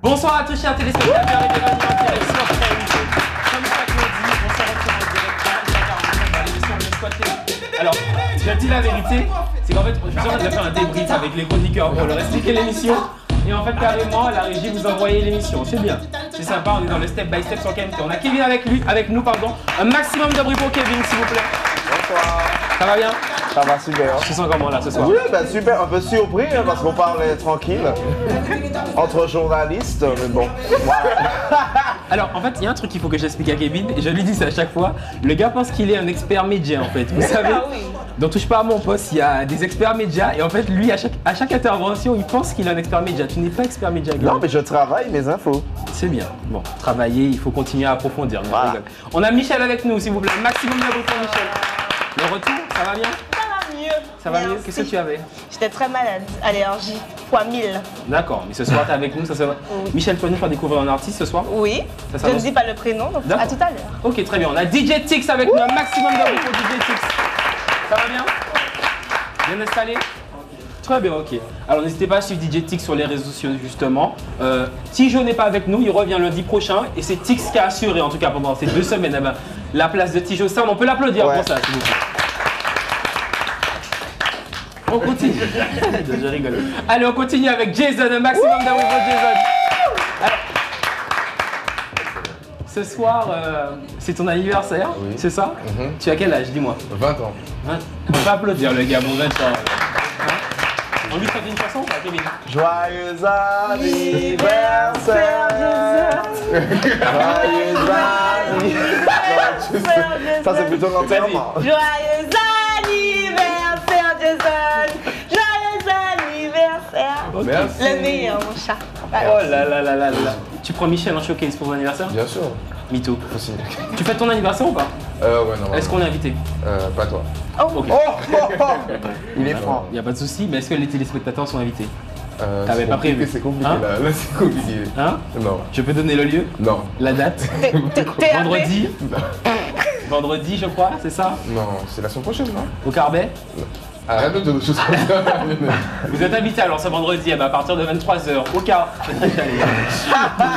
Bonsoir à tous chers téléspectateurs et bienvenue en direct sur TMC. Comme chaque lundi, on se retrouve en direct à 20h45 dans l'émission Le Squad TV. Alors, je dis la vérité, c'est qu'en fait, je suis en train de faire un débrief avec les chroniqueurs pour leur expliquer l'émission. Et en fait, carrément, la régie vous envoyait l'émission. C'est bien, c'est sympa, on est dans le step by step sur KMT. On a Kevin avec nous, pardon. Un maximum de bruit pour Kevin, s'il vous plaît. Bonsoir. Ça va bien? Ça va super. Tu te sens comment là ce soir? Oui, ben super, un peu surpris hein, parce qu'on parlait tranquille entre journalistes, mais bon. Voilà. Alors en fait, il y a un truc qu'il faut que j'explique à Kevin, et je lui dis ça à chaque fois. Le gars pense qu'il est un expert média en fait. Vous savez, donc touche pas à mon poste, il y a des experts médias et en fait lui à chaque intervention, il pense qu'il est un expert média. Tu n'es pas expert média. Non, mais je travaille mes infos. C'est bien. Bon, travailler, il faut continuer à approfondir. Voilà. On a Michel avec nous, s'il vous plaît. Maximum de bruit pour Michel. Le retour, ça va bien? Ça va mieux? Qu'est-ce que tu avais? J'étais très malade, allergie, fois 1000. D'accord, mais ce soir tu es avec nous, ça se va. Oui. Michel, tu vas nous faire découvrir un artiste ce soir? Oui, Ça je ne dis pas le prénom, donc à tout à l'heure. Ok, très bien. On a DJ Tix avec nous, un maximum de bruit pour DJ Tix. Ça va bien? Bien installé? Très bien, ok. Alors n'hésitez pas à suivre DJ Tix sur les réseaux sociaux justement. Tijo n'est pas avec nous, il revient lundi prochain et c'est Tix qui a assuré en tout cas pendant ces 2 semaines eh ben, la place de Tijo. Ça, on peut l'applaudir pour ça, s'il vous plaît. On continue. Je rigole. Allez, on continue avec Jason, un maximum d'amour pour Jason. Alors, ce soir, c'est ton anniversaire, Oui. c'est ça? Tu as quel âge, dis-moi? 20 ans. 20. On peut applaudir le gars, bon 20 ans. Hein? On lui fait une chanson ou pas, Kevin? Joyeux anniversaire. Joyeux anniversaire. Ça, c'est plutôt l'enterrement. Joyeux anniversaire, Jason. Joyeux anniversaire. Merci. Le meilleur, mon chat. Oh là là là là là. Tu prends Michel en showcase pour ton anniversaire? Bien sûr. Mytho. Aussi. Tu fêtes ton anniversaire ou pas? Ouais, non. Est-ce qu'on est invité? Pas toi. Ok. Il est franc. Il n'y a pas de souci, mais est-ce que les téléspectateurs sont invités? T'avais pas prévu. C'est compliqué Hein? là. Là, c'est compliqué. Hein? Non. Je peux donner le lieu? Non. La date? T'es Vendredi? Vendredi, je crois, c'est ça? Non, c'est la semaine prochaine, non? Au Carbet? Arrête de dire des choses comme ça. Vous êtes invité alors ce vendredi à partir de 23h au Car.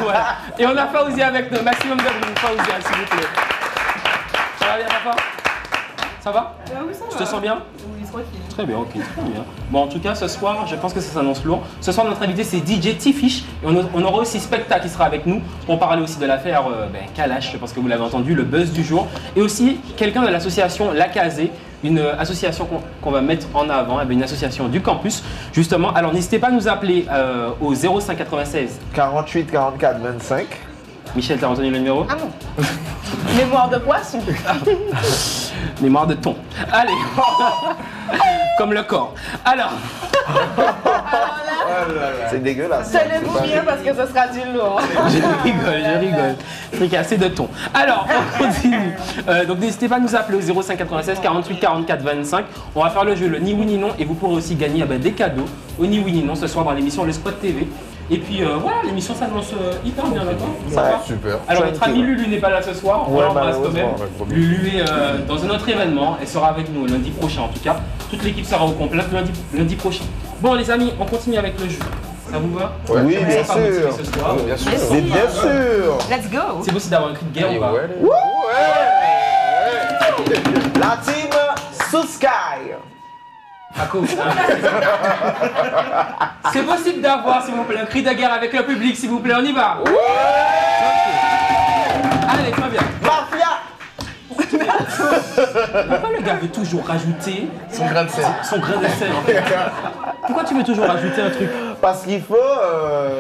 Voilà. Et on a Fawzia avec nous, maximum de bruit. Fawzia, s'il vous plaît. Ça va bien, papa? Ça va? Oui, ça va. Tu te sens bien? Oui, tranquille. Très bien, ok, très bien. Bon, en tout cas, ce soir, je pense que ça s'annonce lourd. Ce soir, notre invité, c'est DJ T-Fish. Et on aura aussi Specta qui sera avec nous pour parler aussi de l'affaire Kalash, je pense que vous l'avez entendu, le buzz du jour. Et aussi, quelqu'un de l'association La Casée, une association qu'on va mettre en avant, une association du campus, justement. Alors, n'hésitez pas à nous appeler au 05 96. 48 44 25. Michel, t'as retenu le numéro? Ah non. Mémoire de poisson. Mémoire de thon. Allez. Comme le corps. Alors. C'est dégueulasse. Tenez-vous bien parce que ce sera du lourd. Je rigole. Fricassé de thon. Alors, on continue. Donc, n'hésitez pas à nous appeler au 05 96 48 44 25. On va faire le jeu le ni oui ni non et vous pourrez aussi gagner des cadeaux au ni oui ni non ce soir dans l'émission Le Squad TV. Et puis voilà, l'émission s'annonce hyper bien maintenant. Ça va? Super. Alors, notre ami Lulu n'est pas là ce soir, on Ouais, l'embrasse quand même. malheureusement, Lulu est dans un autre événement, elle sera avec nous lundi prochain en tout cas. Toute l'équipe sera au complet lundi prochain. Bon, les amis, on continue avec le jeu. Ça vous va? Ouais. Oui, On bien sera motivés sûr. ce soir. Bien sûr. Mais bien sûr. Let's go. C'est possible d'avoir un cri de guerre ou pas? La team Sous-Sky. À cause. C'est possible d'avoir, s'il vous plaît, un cri de guerre avec le public, s'il vous plaît, on y va. Ok. Allez, très bien. Mafia. Pourquoi le gars veut toujours rajouter Son grain de sel. son grain de sel en fait? Pourquoi tu veux toujours rajouter un truc? Parce qu'il faut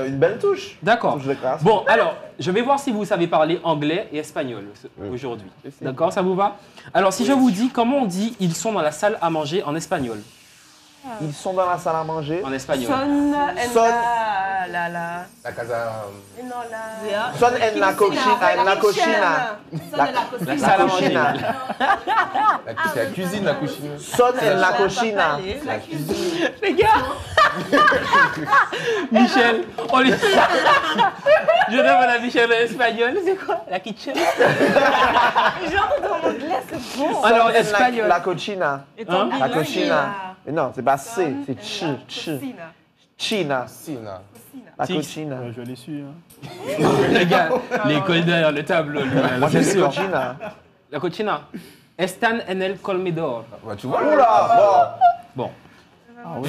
une belle touche. D'accord. Touche de classe. Bon, alors, je vais voir si vous savez parler anglais et espagnol aujourd'hui. D'accord, ça vous va? Alors, si je vous dis, comment on dit ils sont dans la salle à manger en espagnol? Ils sont dans la salle à manger. En espagnol. Son Son- la. La casa. Non, la. Son en la cocina. La cocina. Son la La cocina. salle à manger. cocina. C'est la cuisine, la cuisine. Son en la cocina. La cuisine. Les gars Michel, on lui... Je demande à Michel en espagnol, c'est quoi? La kitchen? Genre dans l'anglais, c'est bon. Alors, Son en espagnol. La cocina. Hein? La cocina. Mais non, c'est pas C, c'est chi. China. Cocina. La Six. cocina. Je l'ai su. Hein. Les gars, l'école derrière le tableau, lui, là, Moi, c'est c'est sûr. cocina. La cocina. Estan en el colmedor. Bah, tu vois, Oula, Bon, Ah oui.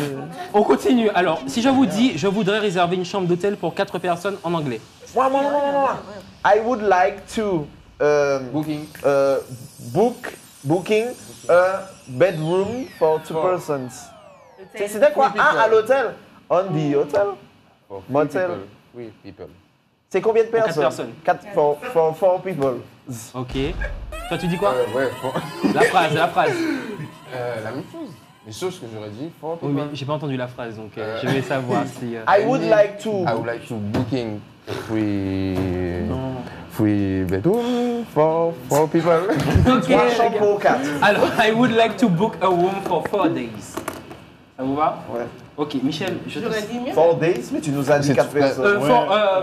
on continue. Alors, si je vous dis, je voudrais réserver une chambre d'hôtel pour 4 personnes en anglais. bon. Moi. I would like to booking. booking a bedroom for 2 persons. C'était quoi? Ah, à l'hôtel? On the hotel? For three Motel. people. Oui, people. C'est combien de quatre personnes? personnes. 4 for 4 people. Ok. Toi, tu dis quoi? Ouais, for... La phrase. la même chose. Les choses que j'aurais dit, for Oui, people. mais j'ai pas entendu la phrase, donc je vais savoir si... I would like to. I would like to booking a free bedroom for 4 people. Ok, 3 les chambres gars. pour 4. Alors, I would like to book a room for 4 days. Ça vous va? Ouais. Ok, Michel, je te... J'aurais dit mieux. 4 days, mais tu nous as dit C'est 4 tout- personnes.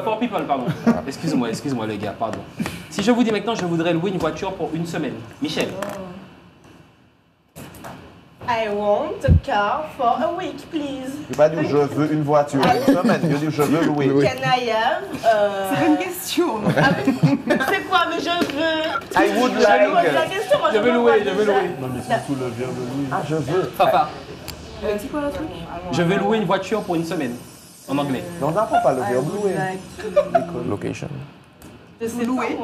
For people, pardon. Excuse-moi les gars, pardon. Si je vous dis maintenant, je voudrais louer une voiture pour une semaine. Michel, I want a car for a week, please. J'ai pas dit je veux une voiture une semaine. J'ai dit je veux louer. Can I have? C'est une question. C'est quoi? Mais je veux. I would Je pose la like. question. Moi, je veux louer. Non, mais c'est tout le verbe de Louis. Ah, je veux. Papa, C'est quoi le truc? je vais louer une voiture pour une semaine. En anglais. Non, on n'apprend pas le verbe louer. Location. C'est louer.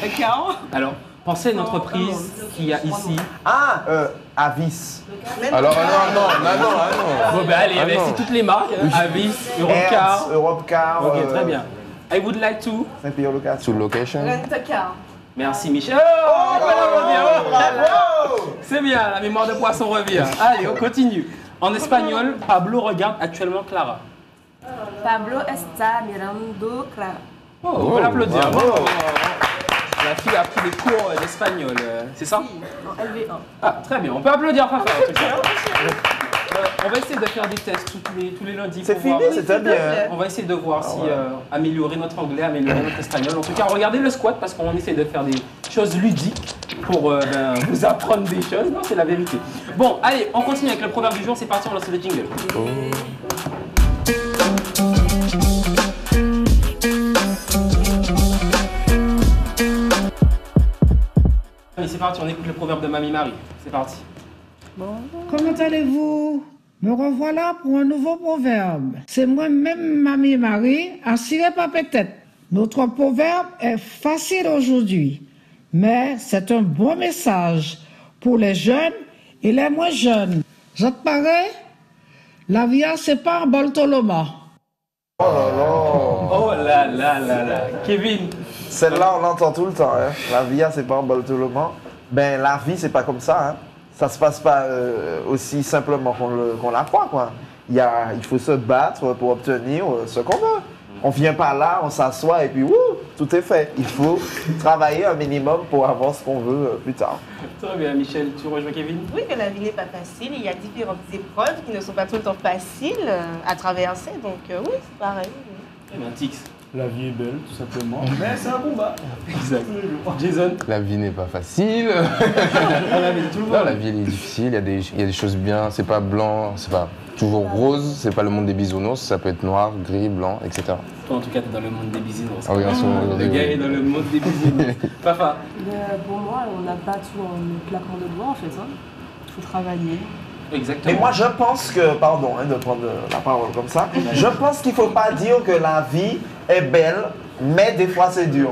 Un car. Alors, pensez à une entreprise qu'il y a ici. Ah, Avis. Alors, non. Bon, ben allez, Ah, ben, non. c'est toutes les marques. Hein. Avis, Europcar. Hertz, Europcar. Ok, très bien. I would like to... Saint-Pierre To Location. location. Rent a car. Merci Michel. Oh, c'est bien, la mémoire de poisson revient. Allez, on continue. En espagnol, Pablo regarde actuellement Clara. Pablo está mirando Clara. Oh, on peut l'applaudir. bravo. Bravo. La fille a pris des cours d'espagnol, c'est ça? En LV1. Ah, très bien, on peut applaudir Fafa en tout cas. On va essayer de faire des tests tous les lundis. C'est pour fini, voir- c'était bien. On va essayer de voir si améliorer notre anglais, améliorer notre espagnol. En tout cas, regardez le squat parce qu'on essaie de faire des choses ludiques pour vous apprendre des choses. Non, c'est la vérité. Bon, allez, on continue avec le proverbe du jour. C'est parti, on lance le jingle. Allez, c'est parti, on écoute le proverbe de Mamie Marie. C'est parti. Comment allez-vous? Me revoilà pour un nouveau proverbe. C'est moi-même, Mamie Marie, assurée par peut-être. Notre proverbe est facile aujourd'hui, mais c'est un bon message pour les jeunes et les moins jeunes. Ça te paraît? La vie, c'est pas un boltoloma. Oh là là là là. Kevin, Celle-là, on l'entend tout le temps. Hein. La vie, c'est pas un bol tout le monde. Ben, la vie, c'est pas comme ça. Hein. Ça se passe pas aussi simplement qu'on la croit, quoi. Il faut se battre pour obtenir ce qu'on veut. On vient pas là, on s'assoit et puis wouh, tout est fait. Il faut travailler un minimum pour avoir ce qu'on veut plus tard. très bien Michel, tu rejoins Kevin? Oui, que la vie n'est pas facile. Il y a différentes épreuves qui ne sont pas tout le temps faciles à traverser. Donc oui, c'est pareil. Très bien, Tix. La vie est belle, tout simplement. Mais c'est un combat. Exact. Jason. La vie n'est pas facile. La vie de tout le Non, monde. la vie elle est difficile, il y a des choses bien, c'est pas blanc, c'est pas toujours rose, c'est pas le monde des bisounours, ça peut être noir, gris, blanc, etc. Toi en tout cas t'es dans le monde des bisounours. Ah oui, en ce moment, Le aujourd'hui, gars oui. est dans le monde des bisounours. Papa. Pour moi, on n'a pas tout en claquement de doigts en fait. Il faut travailler. Exactement. Et moi, je pense que, pardon de prendre la parole comme ça, je pense qu'il ne faut pas dire que la vie est belle, mais des fois c'est dur.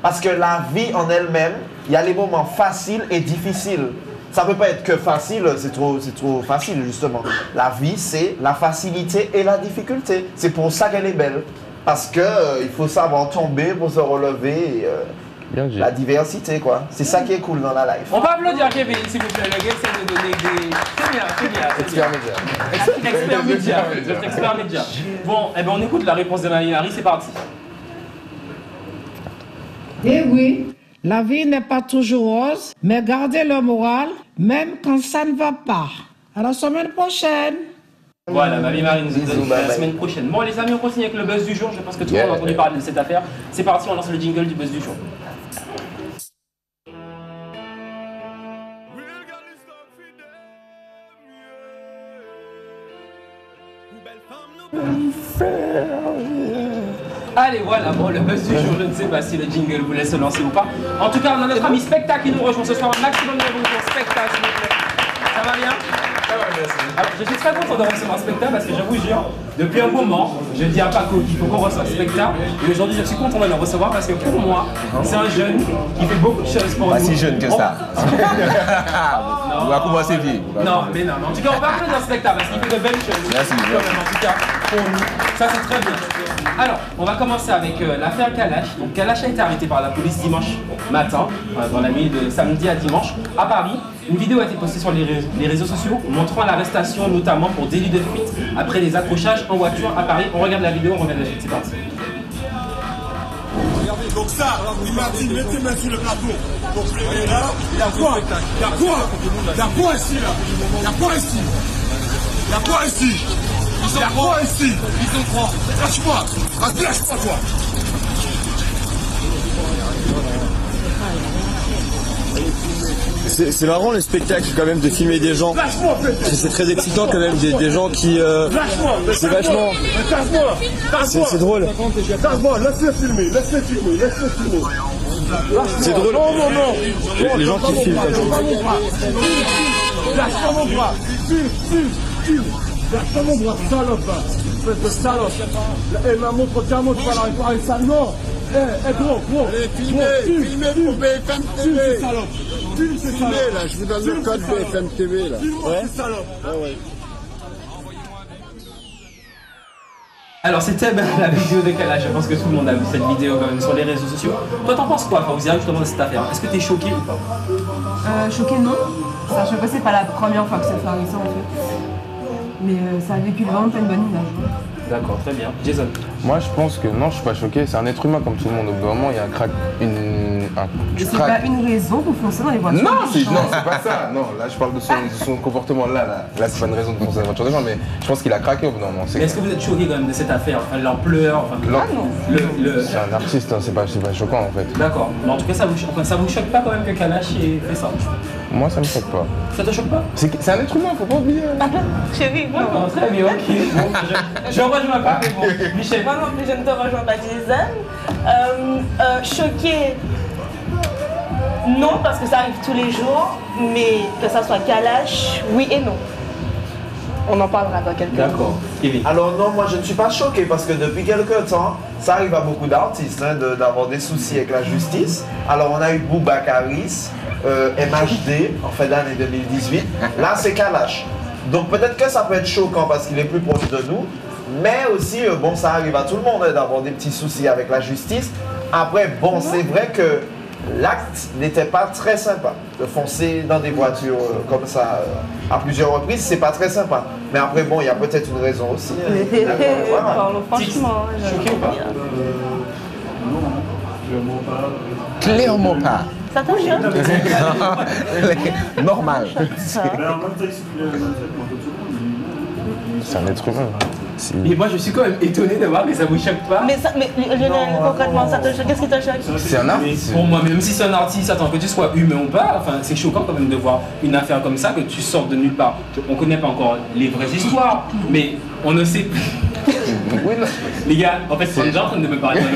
Parce que la vie en elle-même, il y a les moments faciles et difficiles. Ça ne peut pas être que facile, c'est trop facile justement. La vie, c'est la facilité et la difficulté. C'est pour ça qu'elle est belle. Parce qu'il faut savoir tomber pour se relever Bien dit. la diversité, quoi. C'est ça qui est cool dans la life. On peut applaudir Kevin, s'il vous plaît. Le gars essaie de donner des. C'est bien, c'est bien. Expert média. Expert média. Notre expert média. Bon, eh ben on écoute la réponse de Marie-Marie, c'est parti. Eh oui, la vie n'est pas toujours rose, mais gardez le moral, même quand ça ne va pas. À la semaine prochaine. Voilà, Marie-Marie nous Bisous, donne la bye bye. semaine prochaine. Bon, les amis, on continue avec le buzz du jour. Je pense que tout le monde a entendu parler de cette affaire. C'est parti, on lance le jingle du buzz du jour. Allez, voilà, bon, le buzz du jour, je ne sais pas si le jingle vous laisse se lancer ou pas. En tout cas, on a notre ami Spectacle qui nous rejoint ce soir. Un maximum de bruit pour Spectacle, s'il vous plaît. Ça va bien? Alors, je suis très content de recevoir Spectacle parce que je vous jure, depuis un moment, je dis à Paco qu'il faut qu'on reçoive Spectacle. Et aujourd'hui, je suis content de le recevoir parce que pour moi, c'est un jeune qui fait beaucoup de choses pour nous. Pas si jeune que ça. On va commencer vite. Non, mais non, mais en tout cas, on va applaudir Spectacle parce qu'il fait de belles choses. Merci. Quand même, en tout cas, pour nous. Ça, c'est très bien. Alors, on va commencer avec l'affaire Kalash. Donc, Kalash a été arrêté par la police dimanche matin, dans la nuit de samedi à dimanche, à Paris. Une vidéo a été postée sur les réseaux sociaux montrant l'arrestation, notamment pour délit de fuite, après des accrochages en voiture à Paris. On regarde la vidéo, on revient de la suite. C'est parti. Donc ça, il m'a dit, mettez main sur le plateau. Donc là, il y a quoi? Il y a quoi? Il y a quoi ici là? Il y a quoi ici? Il y a quoi ici? Il y a quoi ici? Ils sont trois. Lâche-moi. Lâche-moi toi. C'est marrant le spectacle quand même de filmer des gens. C'est très excitant quand même des gens qui. C'est vachement. C'est drôle. Laisse-les filmer. C'est drôle. Non. Les gens qui filment comme ça. Lâche-moi mon bras. Lâche-moi mon bras, salope. Espèce de salope. Eh, ma montre, tiens, montre pas la réparer ça. Non. Eh, gros. Filmez pour BFM TV. Filmez là, je vous donne le code BFM TV là. Ouais. Salope. Ouais. Alors c'était la vidéo de Kalash, je pense que tout le monde a vu cette vidéo quand même sur les réseaux sociaux. Toi t'en penses quoi, Faouzia, justement de cette affaire? Est-ce que t'es choqué ou pas? Choqué, non. Sachant que c'est pas la première fois que ça fait arriver ça en fait. Mais ça véhicule vraiment pas une bonne image. D'accord, très bien. Jason? Moi, je pense que non, je suis pas choqué. C'est un être humain comme tout le monde. Au bout d'un moment, il y a un crack. Mais c'est pas une raison pour foncer dans les voitures. Non, c'est pas ça. Non, là, je parle de son comportement là. Là, c'est pas une raison de foncer dans la voiture des gens, mais je pense qu'il a craqué au bout d'un moment. Est-ce que vous êtes choqué quand même de cette affaire? Enfin, l'ampleur, enfin. Non. C'est un artiste, hein, c'est pas choquant en fait. D'accord. Mais en tout cas, ça vous choque pas quand même que Kalash ait fait ça? Moi, ça me choque pas. Ça te choque pas? C'est un être humain, faut pas oublier. Chérie, moi non. D'accord, très bien, ok. Bon, je rejoins pas, mais bon. Michel? Moi non plus, je ne te rejoins pas, Jason. Choqué, non, parce que ça arrive tous les jours, mais que ça soit Kalash, oui et non. On en parlera dans quelques minutes. D'accord. Kevin? Alors non, moi je ne suis pas choqué parce que depuis quelques temps, ça arrive à beaucoup d'artistes d'avoir des soucis avec la justice. Alors on a eu Boubacaris, MHD en fin d'année 2018. Là c'est Kalash. Donc peut-être que ça peut être choquant parce qu'il est plus proche de nous. Mais aussi, bon, ça arrive à tout le monde d'avoir des petits soucis avec la justice. Après, bon, c'est vrai que l'acte n'était pas très sympa. De foncer dans des voitures comme ça à plusieurs reprises, c'est pas très sympa. Mais après, bon, il y a peut-être une raison aussi. Voilà. Parlons franchement. Choqué ou pas? Clairement pas. Ça te choque? Normal. Mais en même temps, il souffle le même traitement que tout le monde. C'est un être humain. Et moi je suis quand même étonné de voir que ça vous choque pas. Mais Lionel, concrètement, ça te choque? Qu'est-ce qui te choque? C'est un artiste. Pour moi, même si c'est un artiste, attends, que tu sois humain ou pas, enfin, c'est choquant quand même de voir une affaire comme ça, que tu sortes de nulle part. On connaît pas encore les vraies histoires, mais on ne sait plus. Oui, non. Les gars, en fait, on est déjà en train de me parler de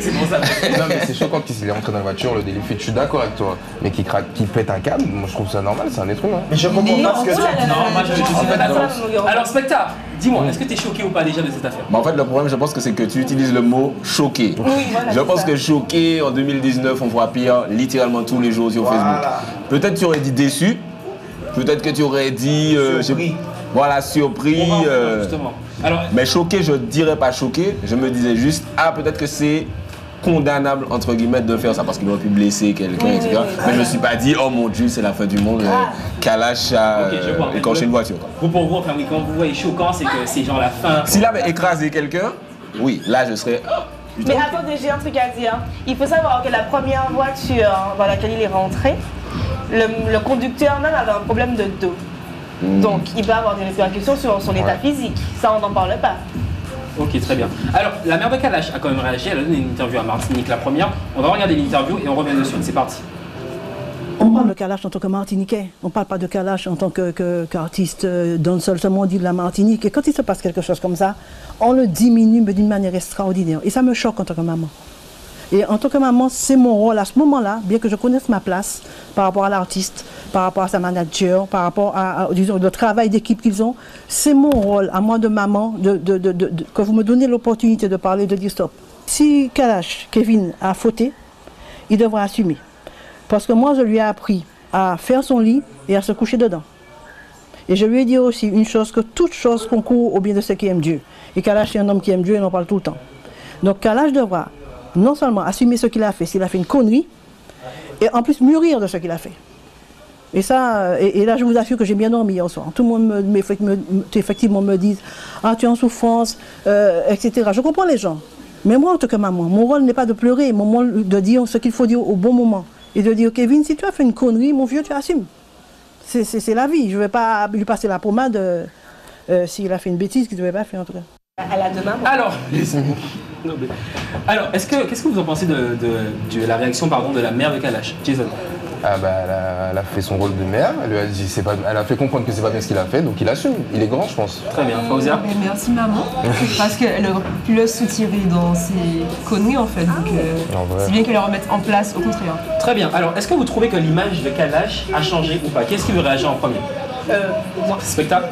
c'est pour ça. Non, mais c'est choquant qu'il est rentré dans la voiture, le délit de fuite, je suis d'accord avec toi. Mais qu'il pète un câble, moi je trouve ça normal, c'est un être humain. Mais je comprends pas ce que c'est. Non, moi je suis pas d'accord. Alors, Spectacle, dis-moi, est-ce que tu es choqué ou pas déjà de cette affaire? En fait, le problème, je pense que c'est que tu utilises le mot choqué. Oui, voilà, je pense que choqué, en 2019, on voit pire littéralement tous les jours sur Facebook. Peut-être tu aurais dit déçu, peut-être que tu aurais dit surpris. Voilà, surpris. Justement. Alors, mais choqué, je ne dirais pas choqué, je me disais juste, ah, peut-être que c'est condamnable entre guillemets de faire ça parce qu'il aurait pu blesser quelqu'un, etc. Mais je me suis pas dit, oh mon Dieu, c'est la fin du monde, Kalash a écorché une voiture. Vous, pour vous, enfin, oui, quand vous voyez choquant, c'est que c'est genre la fin. S'il avait écrasé quelqu'un, oui, là je serais. Mais attendez, j'ai un truc à dire. Il faut savoir que la première voiture dans laquelle il est rentré, le conducteur même avait un problème de dos. Donc il peut avoir des répercussions sur son état physique. Ça, on n'en parle pas. Ok, très bien. Alors, la mère de Kalash a quand même réagi. Elle a donné une interview à Martinique, la première. On va regarder l'interview et on revient dessus. C'est parti. On parle de Kalash en tant que Martiniquais. On ne parle pas de Kalash en tant qu'artiste d'un seul dit de la Martinique. Et quand il se passe quelque chose comme ça, on le diminue d'une manière extraordinaire. Et ça me choque en tant que maman. Et en tant que maman, c'est mon rôle à ce moment-là, bien que je connaisse ma place par rapport à l'artiste, par rapport à sa manager, par rapport à disons, le travail d'équipe qu'ils ont. C'est mon rôle, à moi de maman, que vous me donnez l'opportunité de parler, de dire stop. Si Kalash, Kevin, a fauté, il devra assumer. Parce que moi, je lui ai appris à faire son lit et à se coucher dedans. Et je lui ai dit aussi une chose, que toute chose concourt au bien de ceux qui aiment Dieu. Et Kalash est un homme qui aime Dieu et en parle tout le temps. Donc Kalash devra non seulement assumer ce qu'il a fait, s'il a fait une connerie, et en plus mûrir de ce qu'il a fait. Et ça, et là je vous assure que j'ai bien dormi hier soir. Tout le monde effectivement me dit « Ah, tu es en souffrance, etc. » Je comprends les gens. Mais moi, en tant que maman, mon rôle n'est pas de pleurer, mon rôle de dire ce qu'il faut dire au bon moment. Et de dire « Kevin, si tu as fait une connerie, mon vieux, tu assumes. » C'est la vie. Je ne vais pas lui passer la pommade s'il a fait une bêtise qu'il ne devait pas faire en tout cas. Elle a deux mamans. Alors, qu'est-ce que vous en pensez de la réaction de la mère de Kalash, Jason? Ah bah, elle a fait son rôle de mère, elle a fait comprendre que c'est pas bien ce qu'il a fait, donc il assume. Il est grand, je pense. Très bien, Fauzia. Merci maman, parce qu'elle aurait pu le soutirer dans ses conneries en fait, donc c'est bien qu'elle le remette en place, au contraire. Très bien, alors est-ce que vous trouvez que l'image de Kalash a changé ou pas? Qu'est-ce qui veut réagir en premier? Moi. Spectacle.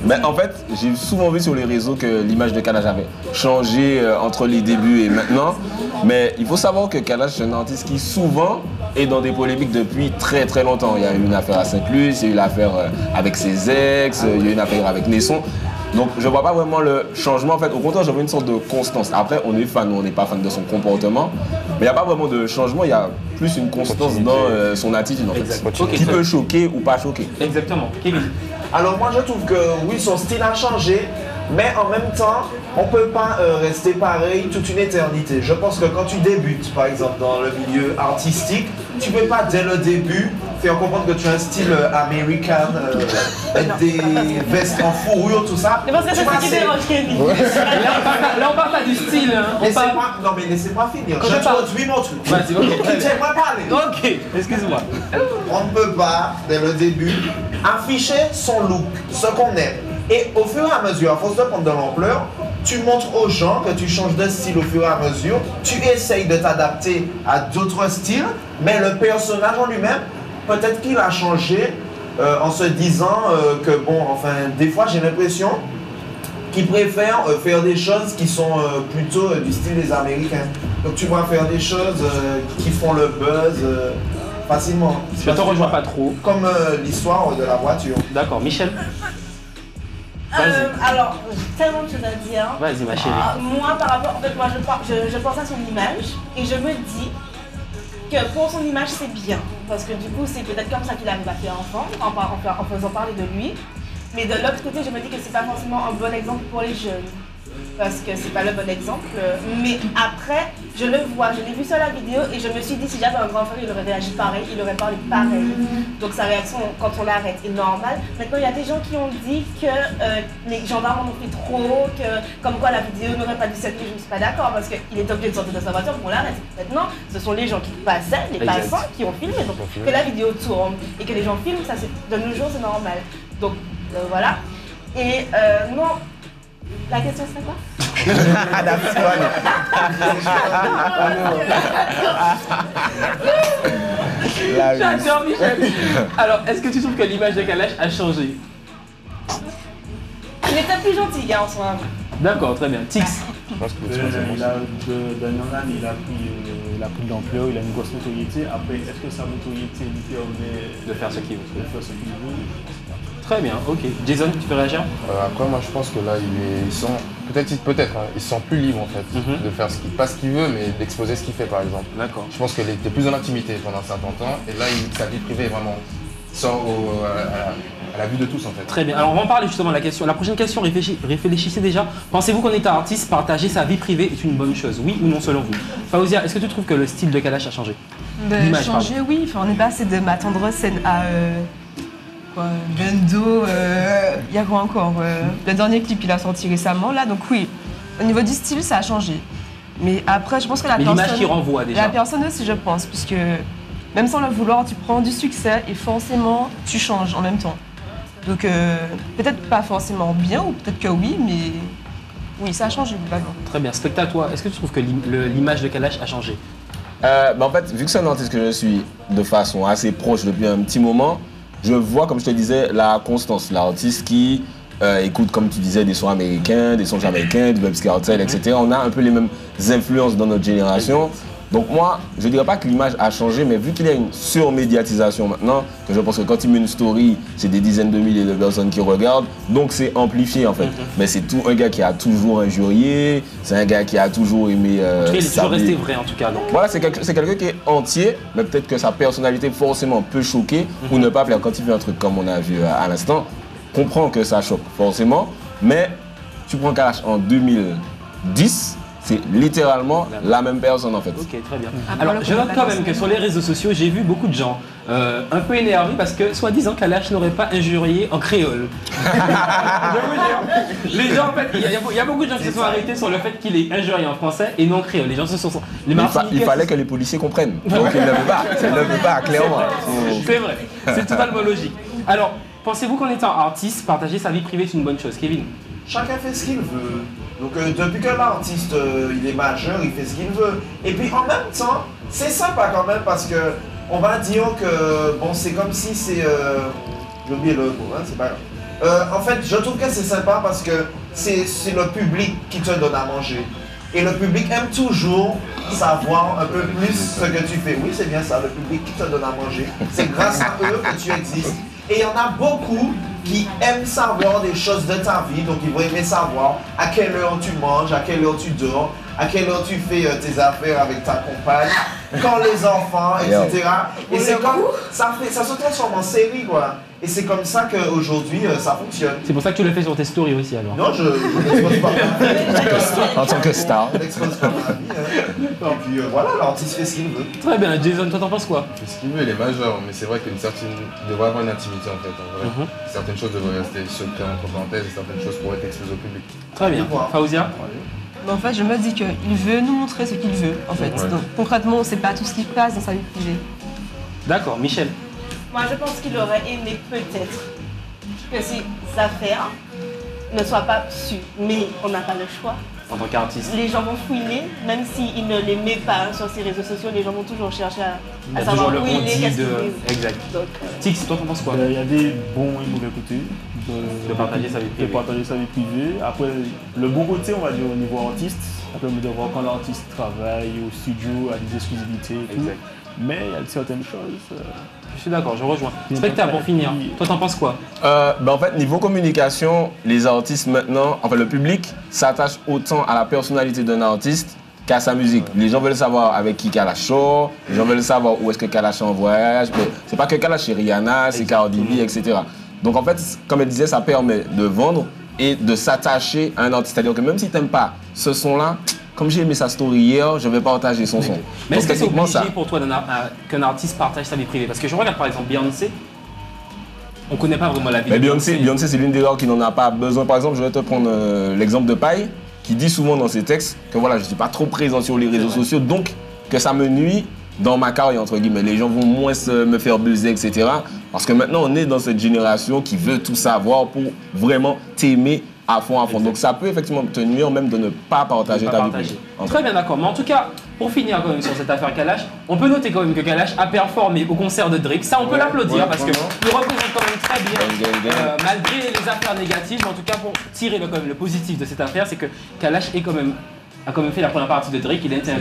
Mais en fait, j'ai souvent vu sur les réseaux que l'image de Kalash avait changé entre les débuts et maintenant. Mais il faut savoir que Kalash est un artiste qui souvent est dans des polémiques depuis très très longtemps. Il y a eu une affaire à Saint-Luc, il y a eu l'affaire avec ses ex, il y a eu une affaire avec Nesson. Donc je vois pas vraiment le changement en fait. Au contraire, je vois une sorte de constance. Après, on est fan ou on n'est pas fan de son comportement. Mais il n'y a pas vraiment de changement, il y a plus une constance dans son attitude en fait. Qui peut choquer ou pas choquer. Exactement. Kevin. Alors moi je trouve que oui, son style a changé, mais en même temps, on ne peut pas rester pareil toute une éternité. Je pense que quand tu débutes, par exemple, dans le milieu artistique, tu ne peux pas dès le début faire comprendre que tu as un style américain, avec des vestes en fourrure, tout ça. Mais parce que c'est ce qui dérange Kevin. Là on parle pas du style. Non mais laissez-moi finir, j'introduis mon truc. Vas-y, ok. Laissez-moi parler. Ok, excuse-moi. On ne peut pas, dès le début, afficher son look, ce qu'on aime. Et au fur et à mesure, à force de prendre de l'ampleur, tu montres aux gens que tu changes de style au fur et à mesure, tu essayes de t'adapter à d'autres styles, mais le personnage en lui-même, peut-être qu'il a changé en se disant que bon, enfin, des fois j'ai l'impression qu'il préfère faire des choses qui sont plutôt du style des Américains. Donc tu vas faire des choses qui font le buzz facilement. Je te rejoins pas trop. Comme l'histoire de la voiture. D'accord, Michel. Alors, j'ai tellement de choses à dire. Vas-y ma chérie. Moi, par rapport, en fait, moi je pense à son image et je me dis que pour son image c'est bien. Parce que du coup, c'est peut-être comme ça qu'il arrive à faire enfant, en faisant parler de lui. Mais de l'autre côté, je me dis que c'est pas forcément un bon exemple pour les jeunes. Parce que c'est pas le bon exemple. Mais après, je le vois, je l'ai vu sur la vidéo et je me suis dit si j'avais un grand frère, il aurait réagi pareil, il aurait parlé pareil. Donc sa réaction quand on l'arrête est normale. Maintenant, il y a des gens qui ont dit que les gendarmes en ont pris trop, que comme quoi la vidéo n'aurait pas dû circuler. Je ne suis pas d'accord parce qu'il est obligé de sortir de sa voiture pour qu'on l'arrête. Maintenant, ce sont les gens qui passaient, les passants qui ont filmé. Donc que la vidéo tourne et que les gens filment, ça de nos jours c'est normal. Donc voilà. Et non. La question c'est quoi? J'adore Michel. Alors, est-ce que tu trouves que l'image de Kalash a changé? Il était plus gentil, gars, en soi. D'accord, très bien. Tix. Dernièrement, il a pris de l'ampleur, il a une grosse notoriété. Après, est-ce que sa notoriété lui permet de faire ce qu'il veut? De faire ce qu'il veut? Très bien, ok. Jason, tu peux réagir? Après, moi, je pense que là, ils sont peut-être, hein, ils sont plus libres en fait de faire pas ce qu'il veut, mais d'exposer ce qu'il fait, par exemple. D'accord. Je pense qu'il était plus dans l'intimité pendant un certain temps, et là, sa vie privée vraiment sort à la vue de tous en fait. Très bien. Alors, on va en parler justement de la question. La prochaine question, réfléchissez déjà. Pensez-vous qu'en étant artiste, partager sa vie privée est une bonne chose? Oui ou non, selon vous? Faouzia, est-ce que tu trouves que le style de Kalash a changé? Changer, oui. Enfin, on est passé de ma tendresse à Bendo, il y a quoi encore le dernier clip qu'il a sorti récemment là, donc oui, au niveau du style ça a changé. Mais après je pense que l'image qui renvoie déjà. La personne aussi je pense, puisque même sans le vouloir tu prends du succès et forcément tu changes en même temps. Donc peut-être pas forcément bien ou peut-être que oui, mais oui ça a changé globalement. Très bien. Specta, toi, est-ce que tu trouves que l'image de Kalash a changé? En fait, vu que c'est un artiste que je suis de façon assez proche depuis un petit moment, je vois, comme je te disais, la constance. L'artiste qui écoute, comme tu disais, des sons américains, des sons jamaïcains, du Vybz Kartel, etc. On a un peu les mêmes influences dans notre génération. Donc moi, je ne dirais pas que l'image a changé, mais vu qu'il y a une surmédiatisation maintenant, que je pense que quand il met une story, c'est des dizaines de milliers de personnes qui regardent, donc c'est amplifié en fait. Mais c'est tout un gars qui a toujours injurié, c'est un gars qui a toujours aimé... il est toujours resté vrai en tout cas. Donc. Voilà, c'est quelqu'un qui est entier, mais peut-être que sa personnalité forcément peut choquer ou ne pas plaire. Quand il fait un truc comme on a vu à l'instant, comprends que ça choque forcément, mais tu prends Kalash en 2010, c'est littéralement la même personne en fait. Ok, très bien. Alors, je note quand même que sur les réseaux sociaux, j'ai vu beaucoup de gens un peu énervés parce que, soi-disant, Kalash n'aurait pas injurié en créole. Les gens, en fait, il y a beaucoup de gens qui se sont arrêtés sur le fait qu'il ait injurié en français et non en créole. Les gens se sont... Il fallait que les policiers comprennent. Donc, ils ne veulent pas, clairement. C'est vrai, c'est totalement logique. Alors, pensez-vous qu'en étant artiste, partager sa vie privée est une bonne chose? Kevin? Chacun fait ce qu'il veut. Donc depuis que l'artiste il est majeur, il fait ce qu'il veut. Et puis en même temps, c'est sympa quand même parce que on va dire que bon c'est comme si c'est... j'ai oublié le mot, hein, c'est pas grave. En fait, je trouve que c'est sympa parce que c'est le public qui te donne à manger. Et le public aime toujours savoir un peu plus ce que tu fais. Oui, c'est bien ça, le public qui te donne à manger. C'est grâce à eux que tu existes. Et il y en a beaucoup qui aiment savoir des choses de ta vie, donc ils vont aimer savoir à quelle heure tu manges, à quelle heure tu dors, à quelle heure tu fais tes affaires avec ta compagne, quand les enfants, etc. Et c'est comme ça se transforme en série quoi. Et c'est comme ça qu'aujourd'hui ça fonctionne. C'est pour ça que tu le fais sur tes stories aussi alors? Non, je n'expose pas ma vie. En tant que star. Je n'expose pas ma vie. Et puis voilà, l'artiste fait ce qu'il veut. Très bien, Jason, toi t'en penses quoi? Ce qu'il veut, il est majeur, mais c'est vrai qu'il devrait avoir une intimité en fait. En vrai. Certaines choses devraient rester secrètes entre parenthèses et certaines choses pourraient être exposées au public. Très bien. Faouzia? En fait, je me dis qu'il veut nous montrer ce qu'il veut, en fait. Donc, concrètement, on ne sait pas tout ce qui se passe dans sa vie privée. D'accord, Michel? Moi, je pense qu'il aurait aimé peut-être que ses affaires ne soient pas sues, mais on n'a pas le choix. En tant qu'artiste. Les gens vont fouiner, même s'il ne les met pas sur ses réseaux sociaux, les gens vont toujours chercher à savoir où il est, qu'est-ce qu'il est. Exact. Tix, toi, t'en penses quoi? Il y a des bons et mauvais côtés. De partager sa vie privée. De partager sa vie privée. Après, le bon côté, on va dire au niveau artiste, ça permet de voir quand l'artiste travaille au studio, à des exclusivités et tout. Mais il y a certaines choses. Je suis d'accord, je rejoins. Specta, pour finir, toi t'en penses quoi? En fait, niveau communication, les artistes maintenant, enfin le public s'attache autant à la personnalité d'un artiste qu'à sa musique. Les gens veulent savoir avec qui Kalash sort, les gens veulent savoir où est-ce que Kalash est en voyage. C'est pas que Kalash, c'est Rihanna, c'est Cardi B, etc. Donc en fait, comme elle disait, ça permet de vendre et de s'attacher à un artiste. C'est-à-dire que même si tu n'aimes pas ce son-là, comme j'ai aimé sa story hier, je vais partager son son. Mais est-ce que c'est obligé pour toi qu'un artiste partage sa vie privée? Parce que je regarde par exemple Beyoncé, on ne connaît pas vraiment la vie de Beyoncé. Beyoncé, c'est l'une des rares qui n'en a pas besoin. Par exemple, je vais te prendre l'exemple de Paille, qui dit souvent dans ses textes que voilà, je ne suis pas trop présent sur les réseaux sociaux, donc que ça me nuit dans ma carrière, entre guillemets. Les gens vont moins me faire buzzer, etc. Parce que maintenant, on est dans cette génération qui veut tout savoir pour vraiment t'aimer à fond. Donc ça peut effectivement te nuire même de ne pas partager ta vie privée. Très bien, d'accord. Mais en tout cas, pour finir quand même sur cette affaire Kalash, on peut noter quand même que Kalash a performé au concert de Drake. Ça, on peut l'applaudir parce qu'il représente quand même très bien, malgré les affaires négatives. En tout cas, pour tirer quand même le positif de cette affaire, c'est que Kalash est quand même a quand même fait la première partie de Drake. Il a été